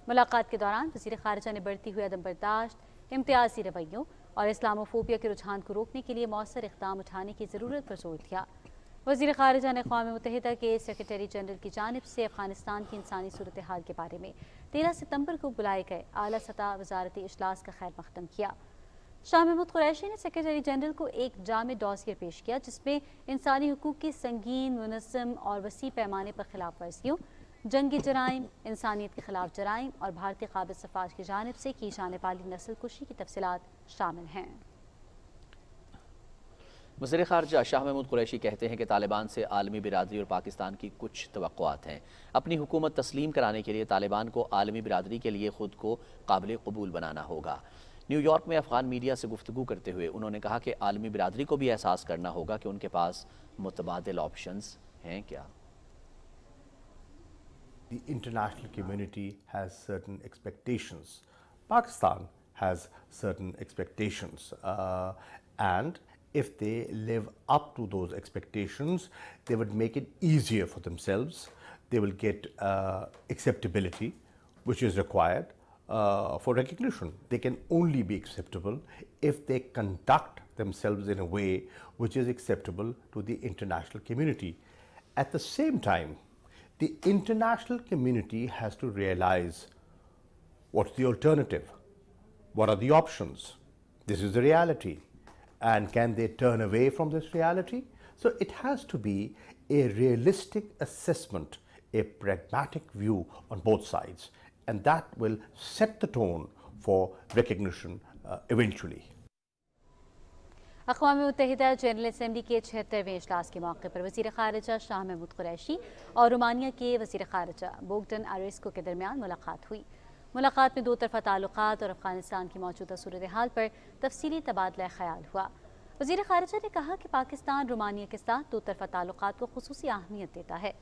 मुलाकात के दौरान वज़ीर ख़ारिजा ने बढ़ती हुई अदम बर्दाश्त, इम्तियाज़ी रवैयों और इस्लामोफोबिया के रुझान को रोकने के लिए मौसर इक़दाम उठाने की ज़रूरत पर जोर दिया। वज़ीर ख़ारिजा ने अक़वाम मुत्तहिदा के सेक्रेटरी जनरल की जानिब से अफ़ग़ानिस्तान की इंसानी सूरत हाल के बारे में 13 सितंबर को बुलाए गए आला सतह वज़ारती इजलास का खैर मक़दम किया। शाह महमूद कुरैशी ने सेक्रेटरी जनरल को एक जामे डॉसियर पेश किया जिसमें इंसानी हुकूक की संगीन, मुनज़्ज़म और वसी पैमाने पर खिलाफ वर्जियों, जंगी जराइम, इंसानियत के खिलाफ जराइम और भारतीय क़ाबिल सफ़ाज की जानिब से की जाने वाली नस्ल कुशी की तफसीलात शामिल हैं। वज़ीर ख़ारिजा शाह महमूद कुरैशी कहते हैं कि तालिबान से आलमी बिरादरी और पाकिस्तान की कुछ तवक्कुआत हैं। अपनी हुकूमत तस्लीम कराने के लिए तालिबान को आलमी बिरादरी के लिए ख़ुद को काबिल कबूल बनाना होगा। न्यूयॉर्क में अफ़गान मीडिया से गुफ्तगू करते हुए उन्होंने कहा कि आलमी बिरादरी को भी एहसास करना होगा कि उनके पास मुतबादिल ऑप्शंस हैं क्या। The international community has certain expectations. Pakistan has certain expectations. And if they live up to those expectations, they would make it easier for themselves. They will get acceptability, which is required for recognition. They can only be acceptable if they conduct themselves in a way which is acceptable to the international community. At the same time, the international community has to realize what's the alternative, what are the options, this is the reality, and can they turn away from this reality? So it has to be a realistic assessment, a pragmatic view on both sides, and that will set the tone for recognition eventually. अक़वाम मुत्तहिदा general assembly के 76वें इजलास के मौके पर वज़ीर ख़ारिजा शाह महमूद कुरैशी और रोमानिया के वज़ीर ख़ारिजा बोगदन आरेस्को के दरमियान मुलाकात हुई। मुलाकात में दो तरफ़ा ताल्लुक़ात और अफ़ग़ानिस्तान की मौजूदा सूरत हाल पर तफसीली तबादला ख़याल हुआ। वज़ीर ख़ारिजा ने कहा कि पाकिस्तान रोमानिया के साथ दो तरफ़ा ताल्लुक़ात को ख़ुसूसी अहमियत देता है।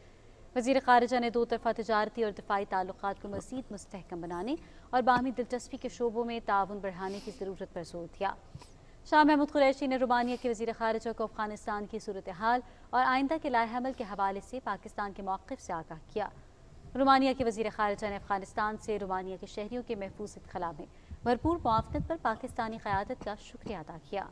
वज़ीर ख़ारिजा ने दो तरफ़ा तिजारती और दिफ़ाई ताल्लुक़ात को मज़ीद मुस्तहकम बनाने और बाहमी दिलचस्पी के शोबों में ताउन बढ़ाने की ज़रूरत पर जोर दिया। शाह महमूद कुरैशी ने रोमानिया के वज़ीर ख़ारिजा को अफ़ग़ानिस्तान की सूरत हाल और आइंदा के लाएहमल के हवाले से पाकिस्तान के मौक़िफ़ से आगाह किया। रोमानिया के वज़ीर ख़ारिजा ने अफ़ग़ानिस्तान से रोमानिया के शहरियों के महफूज़ इत्ख़ला में भरपूर मुआवनत पर पाकिस्तानी क़यादत का शुक्रिया अदा किया।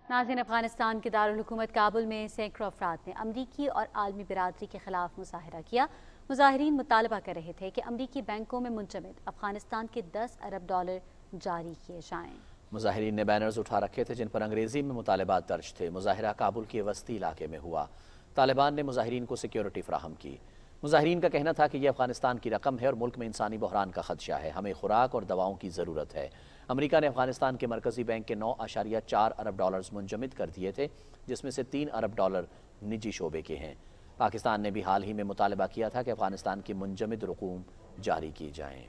नाज़रीन, अफ़ग़ानिस्तान के दारुल हुकूमत काबुल में सैकड़ों अफराद ने अमरीकी और आलमी बिरादरी के खिलाफ मुज़ाहिरा किया। मुज़ाहिरीन मुतालबा कर रहे थे कि अमरीकी बैंकों में मुंजमद अफ़ग़ानिस्तान के $10 अरब जारी किए जाएँ। मुज़ाहिरीन ने बैनर्स उठा रखे थे जिन पर अंग्रेज़ी में मुतालबात दर्ज थे। मुज़ाहिरा काबुल के वस्ती इलाके में हुआ। तालिबान ने मुज़ाहिरीन को सिक्योरिटी फराहम की। मुज़ाहिरीन का कहना था कि यह अफ़ग़ानिस्तान की रकम है और मुल्क में इंसानी बहरान का खदशा है, हमें खुराक और दवाओं की ज़रूरत है। अमेरिका ने अफ़ग़ानिस्तान के मरकज़ी बैंक के $9.4 अरब मुंजमद कर दिए थे, जिसमें से $3 अरब निजी शोबे के हैं। पाकिस्तान ने भी हाल ही में मुतालबा किया था कि अफ़ग़ानिस्तान की मुंजमद रकूम जारी की जाएँ।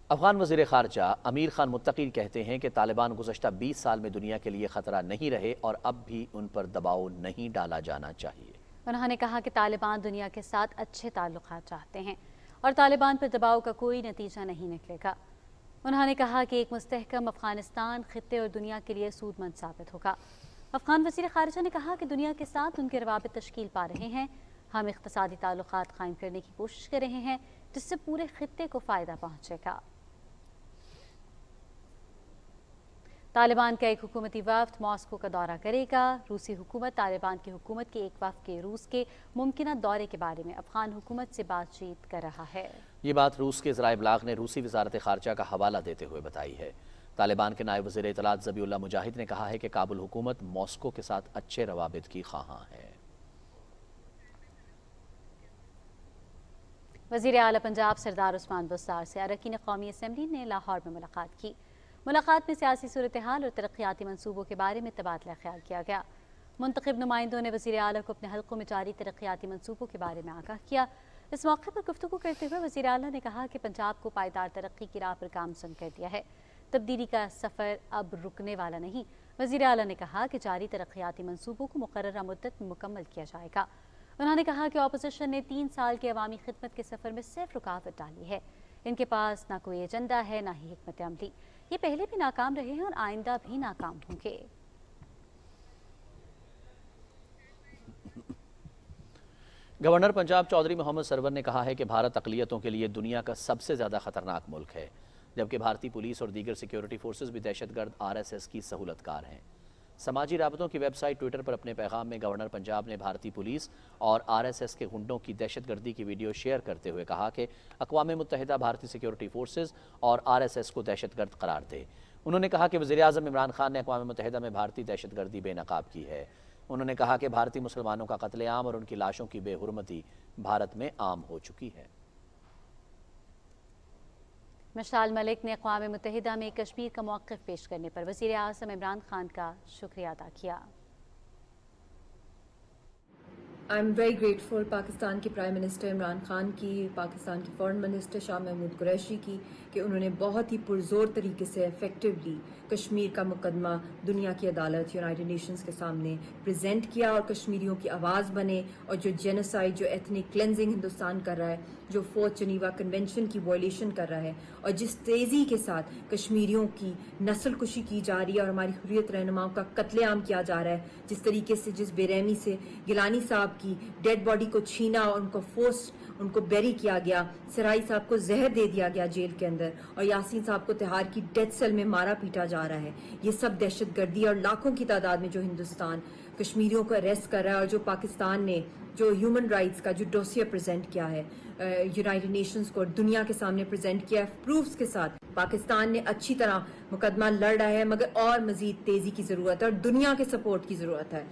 अफ़ग़ान वज़ीर ख़ारिजा अमीर ख़ान मुत्तक़ी कहते हैं कि तालिबान गुज़श्ता 20 साल में दुनिया के लिए ख़तरा नहीं रहे और अब भी उन पर दबाव नहीं डाला जाना चाहिए। उन्होंने कहा कि तालिबान दुनिया के साथ अच्छे ताल्लुक़ात चाहते हैं और तालिबान पर दबाव का कोई नतीजा नहीं निकलेगा। उन्होंने कहा कि एक मुस्तहकम अफ़ग़ानिस्तान ख़ित्ते और दुनिया के लिए सूदमंद साबित होगा। अफ़ग़ान वज़ीर ख़ारिजा ने कहा कि दुनिया के साथ उनके रवाबित तश्कील पा रहे हैं। हम इक़्तिसादी ताल्लुक़ात क़ायम करने की कोशिश कर रहे हैं जिससे पूरे ख़ित्ते को फ़ायदा पहुँचेगा। तालिबान का एक हुकूमती वफ़द मॉस्को का दौरा करेगा। रूसी हुकूमत तालिबान की हुकूमत के एक वफ़द के रूस के मुमकिना दौरे के बारे में अफ़ग़ान हुकूमत से बातचीत कर रहा है। ये बात रूस के ज़राए इब्लाग़ ने रूसी वज़ारत ख़ारिजा का हवाला देते हुए बताई है। तालिबान के नायब वज़ीर इत्तलात ज़बीउल्लाह मुजाहिद ने कहा है कि काबुल हुकूमत मॉस्को के साथ अच्छे रवाबित की ख़्वाहां है। वज़ीर आला पंजाब सरदार उस्मान बुस्तार से अरकान कौमी असम्बली ने लाहौर में मुलाकात की। मुलाकात में सियासी सूरत हाल और तरक्याती मनसूबों के बारे में तबादला ख्याल किया गया। मुंतखब नुमाइंदों ने वज़ीर आला को अपने हल्कों में जारी तरक्याती मनसूबों के बारे में आगाह किया। इस मौके पर गुफ्तगू करते हुए वज़ीर आला ने कहा कि पंजाब को पायदार तरक्की की राह पर गामज़न कर दिया है। तब्दीली का सफ़र अब रुकने वाला नहीं। वज़ीर आला ने कहा कि जारी तरक्याती मनसूबों को मुकर्ररा मुद्दत में मुकम्मल किया जाएगा। उन्होंने कहा कि अपोजिशन ने 3 साल के अवामी खिदमत के सफ़र में सिर्फ रुकावट डाली है। इनके पास ना कोई एजेंडा है ना ही हिकमत अमली। ये पहले भी नाकाम रहे हैं और आइंदा भी नाकाम होंगे। गवर्नर पंजाब चौधरी मोहम्मद सरवर ने कहा है कि भारत अक़लियतों के लिए दुनिया का सबसे ज़्यादा ख़तरनाक मुल्क है, जबकि भारतीय पुलिस और दीगर सिक्योरिटी फोर्सेस भी दहशतगर्द RSS की सहूलतकार हैं। समाजी राबतों की वेबसाइट ट्विटर पर अपने पैगाम में गवर्नर पंजाब ने भारतीय पुलिस और RSS के गुंडों की दहशतगर्दी की वीडियो शेयर करते हुए कहा कि अक़वाम मुत्तहिदा भारतीय सिक्योरिटी फोर्सेस और RSS को दहशतगर्द करार दे। उन्होंने कहा कि वज़ीर आज़म इमरान खान ने अक़वाम मुत्तहिदा में भारतीय दहशतगर्दी बेनकाब की है। उन्होंने कहा कि भारतीय मुसलमानों का कत्लेआम और उनकी लाशों की बेहुरमती भारत में आम हो चुकी है। मशाल मलिक ने अक़वाम मुत्तहिदा में कश्मीर का मौक़िफ़ पेश करने पर वज़ीर आज़म इमरान खान का शुक्रिया अदा किया। I am very grateful Pakistan के प्राइम मिनिस्टर इमरान खान की, पाकिस्तान की फॉरेन मिनिस्टर शाह महमूद कुरैशी की, कि उन्होंने बहुत ही पुरजोर तरीके से इफेक्टिवली कश्मीर का मुकदमा दुनिया की अदालत यूनाइटेड नेशंस के सामने प्रेजेंट किया और कश्मीरियों की आवाज़ बने। और जो जेनोसाइड, जो एथनिक क्लेंजिंग हिंदुस्तान कर रहा है, जो 4th जनीवा कन्वेंशन की वायलेशन कर रहा है, और जिस तेज़ी के साथ कश्मीरियों की नस्ल कुशी की जा रही है और हमारी हुर्रियत रहनुमाओं का कत्लेआम किया जा रहा है, जिस तरीके से, जिस बेरहमी से गिलानी साहब की डेड बॉडी को छीना और उनको बेरी किया गया, सराई साहब को जहर दे दिया गया जेल के अंदर, और यासीन साहब को तिहाड़ की डेथ सेल में मारा पीटा जा रहा है। ये सब दहशतगर्दी और लाखों की तादाद में जो हिंदुस्तान कश्मीरियों को अरेस्ट कर रहा है, और जो पाकिस्तान ने जो ह्यूमन राइट्स का जो डोसियर प्रेजेंट किया है यूनाइटेड नेशंस को, दुनिया के सामने प्रेजेंट किया है प्रूफ्स के साथ, पाकिस्तान ने अच्छी तरह मुकदमा लड़ रहा है, मगर और मजीद तेजी की जरूरत है और दुनिया के सपोर्ट की जरूरत है।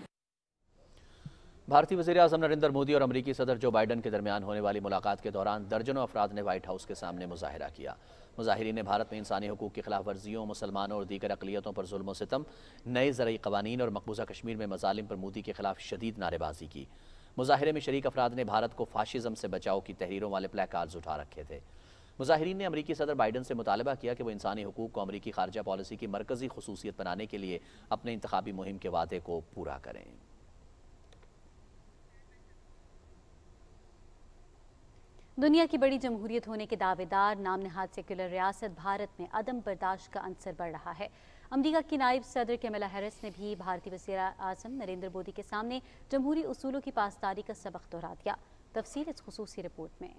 भारतीय वज़ीर आज़म नरेंद्र मोदी और अमरीकी सदर जो बाइडन के दरमियान होने वाली मुलाकात के दौरान दर्जनों अफराद ने व्हाइट हाउस के सामने मुजाहिरा किया। मुजाहिरीन ने भारत में इंसानी हुकूक की खिलाफ वर्जियों, मुसलमानों और दीगर अक़लियतों पर जुल्म और सितम, नए ज़रई क़वानीन और मकबूजा कश्मीर में मज़ालिम पर मोदी के खिलाफ शदीद नारेबाजी की। मुजाहिरे में शरीक अफराद ने भारत को फाशिज़म से बचाओ की तहरीरों वाले प्लेकार्ड्स उठा रखे थे। मुजाहिरीन ने अमरीकी सदर बाइडन से मुतालबा किया कि वो इंसानी हुकूक को अमरीकी खारजा पॉलिसी की मरकज़ी खुसूसियत बनाने के लिए अपने इंतखाबी मुहिम के वादे को पूरा करें। दुनिया की बड़ी जमहूरियत होने के दावेदार नाम नहाद सेक्युलर रियासत भारत में अदम बर्दाश्त का अंसर बढ़ रहा है। अमरीका की नायब सदर कैमला हैरिस ने भी भारतीय वज़ीर आज़म नरेंद्र मोदी के सामने जमहूरी उसूलों की पासदारी का सबक दोहरा दिया। तफसील इस खुसूसी रिपोर्ट में।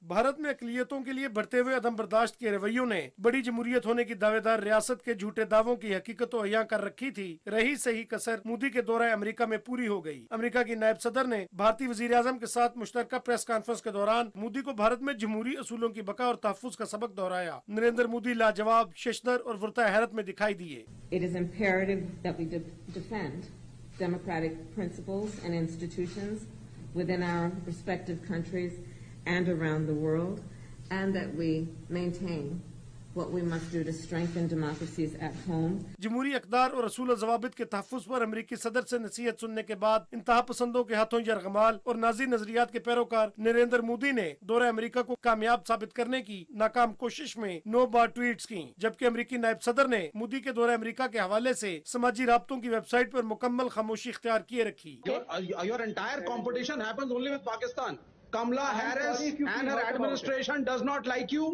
भारत में अक़लियतों के लिए बढ़ते हुए अदम बर्दाश्त के रवैयों ने बड़ी जमहूरियत होने की दावेदार रियासत के झूठे दावों की हकीकत तो अयां कर रखी थी। रही सही कसर मोदी के दौरे अमेरिका में पूरी हो गई। अमेरिका की नायब सदर ने भारतीय वज़ीर आज़म के साथ मुश्तरका प्रेस कॉन्फ्रेंस के दौरान मोदी को भारत में जमहूरी असूलों की बका और तहफ़्फ़ुज़ का सबक दोहराया। नरेंद्र मोदी लाजवाब, शशदर और वरता हैरत में दिखाई दिए। It is imperative that we defend democratic principles and institutions within our respective countries and around the world, and that we maintain what we must do to strengthen democracies at home. जमहूरी अक़दार और रसूल ज़वाबित के तहफ़्फ़ुज़ पर अमरीकी सदर से नसीहत सुनने के बाद इंतहा पसंदों के हाथों यरगमाल और नाज़ी नजरियात के पैरोकार नरेंद्र मोदी ने दौरे अमरीका को कामयाब साबित करने की नाकाम कोशिश में 9 बार ट्वीट्स की, जबकि अमरीकी नायब सदर ने मोदी के दौरे अमरीका के हवाले से समाजी राब्तों की वेबसाइट पर मुकम्मल खामोशी इख्तियार किए रखी। Your entire competition happens only with Pakistan. Kamala Harris and her administration does not like you.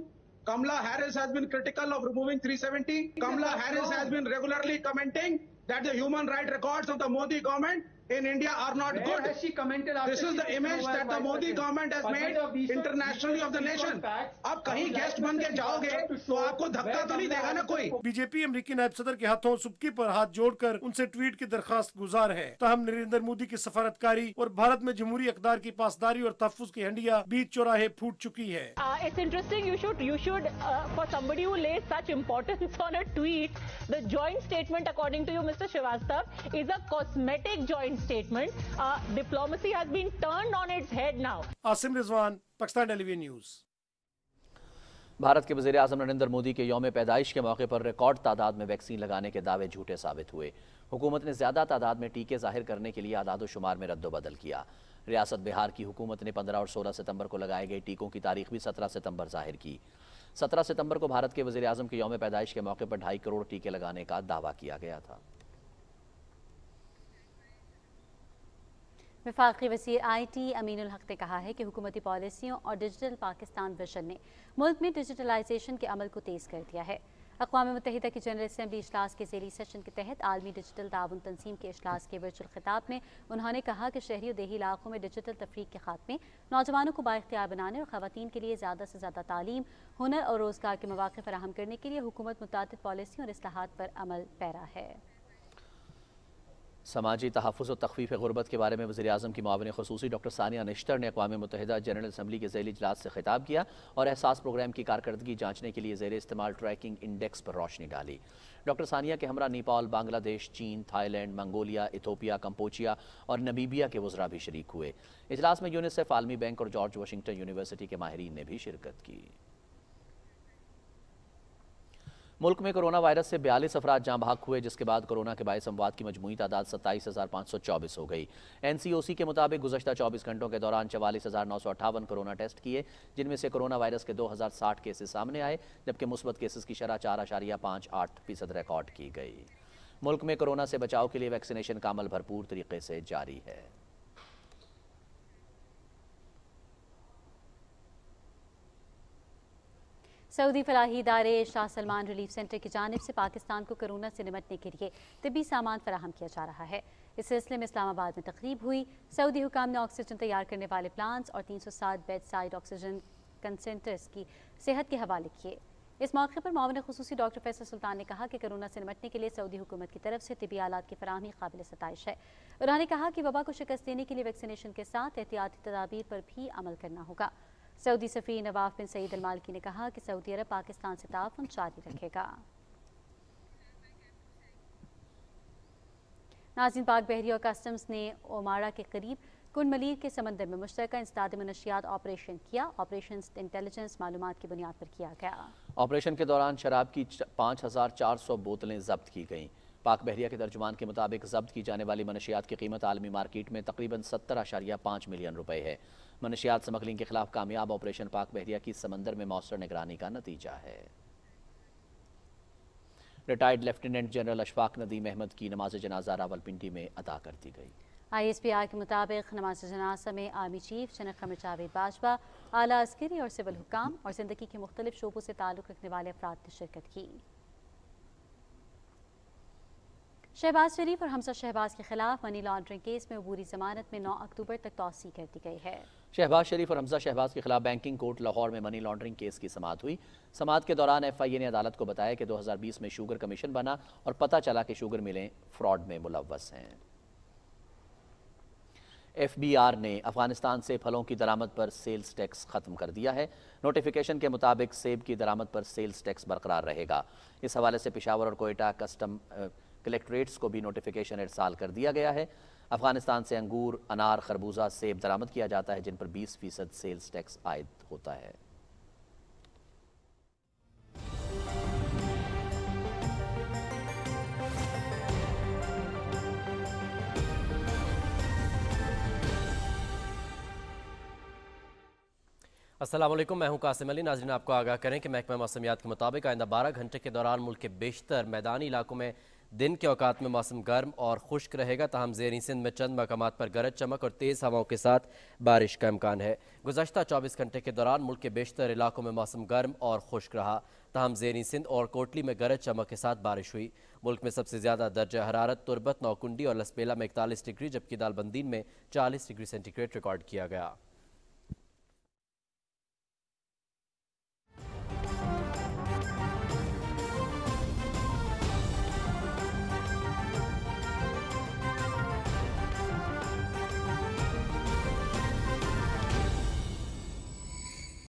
Kamala Harris has been critical of removing 370. Kamala Harris has been regularly commenting that the human rights records of the Modi government in India are not good. Has she commented this is the image that the Modi government has made internationally of the nation. अब कहीं guest बन के जाओगे तो आपको धक्का तो नहीं देगा ना कोई। बीजेपी अमरीकी नायब सदर के हाथों सुबकी पर हाथ जोड़कर उनसे ट्वीट की दरखास्त गुजार है। ताहम नरेंद्र मोदी की सफारतकारी और भारत में जमहूरी अक़दार की पासदारी और तहफ़्फ़ुज़ की हंडिया बीच चौराहे फूट चुकी है। It's interesting. You should for somebody who lays such importance on a tweet, the joint statement, according to you, Mr. Srivastav, is a cosmetic joint statement. Diplomacy has been turned on its head now. Asim Rizwan, Pakistan television news. Bharat के वज़ीर आज़म नरेंद्र मोदी के यौम पैदाइश के मौके पर record तादाद में वैक्सीन लगाने के दावे झूठे साबित हुए। हुकूमत ने ज़्यादा तादाद में टीके ज़ाहिर करने के लिए आदाद शुमार में रद्दोबदल किया। रियासत बिहार की हुकूमत ने 15 और 16 सितंबर को लगाए गए टीकों की तारीख भी 17 सितंबर ज़ाहिर की। 17 सितंबर को भारत के वज़ीर आज़म के यौम पैदाइश के मौके पर 2.5 करोड़ टीके लगाने का दावा किया गया था। वफाकी वज़ीर IT अमीनुल हक ने कहा है कि हुकूमती पॉलिसियों और डिजिटल पाकिस्तान विजन ने मुल्क में डिजिटलाइजेशन के अमल को तेज़ कर दिया है। अक़वाम मुत्तहिदा की जनरल असम्बली इजलास के ज़ेली सेशन के तहत आलमी डिजिटल ताउन तंजीम के इजलास के वर्चुअल खिताब में उन्होंने कहा कि शहरी और देही इलाकों में डिजिटल तफरीक के खात्मे, नौजवानों को बाइख्तियार बनाने और ख़वातीन के लिए ज़्यादा से ज़्यादा तालीम, हुनर और रोज़गार के मौक़े फराहम करने के लिए हुकूमत मुतअद्दिद पॉलिसियों और इस्लाहात पर अमल पैरा है। समाजी तहफ़्फ़ुज़ और तख़फ़ीफ़ ग़ुरबत के बारे में वज़ीर आज़म की मुआविन ख़ुसूसी डॉक्टर सानिया निश्तर ने अक़वाम मुत्तहिदा जनरल असम्बली के ज़ेली इजलास से खिताब किया और एहसास प्रोग्राम की कारकर्दगी जांचने के लिए ज़ेर इस्तेमाल ट्रैकिंग इंडेक्स पर रोशनी डाली। डॉक्टर सानिया के हमरा नेपाल, बांग्लादेश, चीन, थाईलैंड, मंगोलिया, इथोपिया, कंपोचिया और नमीबिया के वज़रा भी शरीक हुए। इजलास में यूनिसेफ, आलमी बैंक और जॉर्ज वाशिंगटन यूनिवर्सिटी के माहिरीन ने भी शिरकत की। मुल्क में कोरोना वायरस से 42 अफराद जाँ भाग हुए, जिसके बाद कोरोना के बाइस अमवात की मजमूई तादाद 27,524 हो गई। NCOC के मुताबिक गुज़श्ता 24 घंटों के दौरान 44,958 कोरोना टेस्ट किए, जिनमें से कोरोना वायरस के 2060 केसेस सामने आए, जबकि मुस्बत केसेस की शरह 4.58% रिकॉर्ड की गई। मुल्क में कोरोना से बचाव के लिए वैक्सीनेशन का अमल भरपूर तरीके से जारी है। सऊदी फलाही इदारे शाह सलमान रिलीफ सेंटर की जानिब से पाकिस्तान को कोरोना से निमटने के लिए तिब्बी सामान फराहम किया जा रहा है। इस सिलसिले में इस्लामाबाद में तकरीब हुई। सऊदी हुकाम ने ऑक्सीजन तैयार करने वाले प्लांट्स और 307 बेड साइड ऑक्सीजन कंसेंट्रेटर्स की सेहत के हवाले किए। इस मौके पर मुआविन ख़ुसूसी डॉक्टर फैसल सुल्तान ने कहा कि कोरोना से निमटने के लिए सऊदी हुकूमत की तरफ से तिब्बी आलात की फराहमी काबिल सताइश है। उन्होंने कहा कि वबा को शिकस्त देने के लिए वैक्सीनेशन के साथ एहतियाती तदाबीर पर भी अमल करना होगा। सऊदी सफ़ीर नवाफ बिन सईद अल मालिकी ने कहा कि सऊदी अरब पाकिस्तान से ताउन जारी रखेगा। नाज़रीन, पाक बहरी और कस्टम्स ने ओमारा के करीब कुन मलीर के समंदर में मुश्तरका इंसदाद मनशियात ऑपरेशन किया। ऑपरेशन इंटेलिजेंस मालूमात की बुनियाद पर किया गया। ऑपरेशन के दौरान शराब की 5,400 बोतलें जब्त की गईं। पाक बहरिया के तर्जुमान के मुताबिक जब्त की जाने वाली मनशियात की कीमत आलमी मार्केट में तकरीबन 70.5 मिलियन रुपए है। मनशियात स्मगलिंग के खिलाफ कामयाब ऑपरेशन पाक बहरिया की समंदर में मौसर निगरानी का नतीजा है। Retired lieutenant general Ashfaq Nadeem Ahmed की नमाज जनाजा रावलपिंडी में अदा कर दी गई। ISPR के मुताबिक नमाज जनाजा में army chief general Qamar Javed Bajwa, आला अस्करी और सिविल हुकाम और जिंदगी के मुख्तलिफ शोबों से ताल्लुक़ रखने वाले अफराद ने शिरकत की। शहबाज शरीफ और हमजा शहबाज के खिलाफ मनी लॉन्ड्रिंग केस में अबूरी जमानत में 9 अक्टूबर तक तौसी कर दी गई है। शहबाज शरीफ और हमजा शहबाज के खिलाफ बैंकिंग कोर्ट लाहौर में मनी लॉन्ड्रिंग केस की समाअत हुई। समाअत के दौरान FIA ने अदालत को बताया कि 2020 में शुगर कमीशन बना और पता चला कि शुगर मिलें फ्रॉड में मुलव्वस हैं। FBR ने अफगानिस्तान से फलों की दरामद पर सेल्स टैक्स खत्म कर दिया है। नोटिफिकेशन के मुताबिक सेब की दरामद पर सेल्स टैक्स बरकरार रहेगा। इस हवाले से पेशावर और कोयटा कस्टम कलेक्ट्रेट्स को भी नोटिफिकेशन इरसाल कर दिया गया है। अफगानिस्तान से अंगूर, अनार, खरबूजा, सेब दरामद किया जाता है, जिन पर 20% सेल्स टैक्स आयद होता है। अस्सलाम वालेकुम, मैं हूं कासिम अली। नाज़रीन, आपको आगाह करें कि महकमा मौसमियात के मुताबिक आइंदा 12 घंटे के दौरान मुल्क के बेशतर मैदानी इलाकों में दिन के औकात में मौसम गर्म और खुश्क रहेगा, ताहम ज़ेरी सिंध में चंद मकामात पर गरज चमक और तेज़ हवाओं के साथ बारिश का इम्कान है। गुज़श्ता 24 घंटे के दौरान मुल्क के बेशतर इलाकों में मौसम गर्म और खुश्क रहा, ताहम ज़ेरी सिंध और कोटली में गरज चमक के साथ बारिश हुई। मुल्क में सबसे ज़्यादा दर्जा हरारत तुरबत, नौकुंडी और लसपेला में 41 डिग्री जबकि दालबंदीन में 40 डिग्री सेंटीग्रेड रिकॉर्ड किया गया।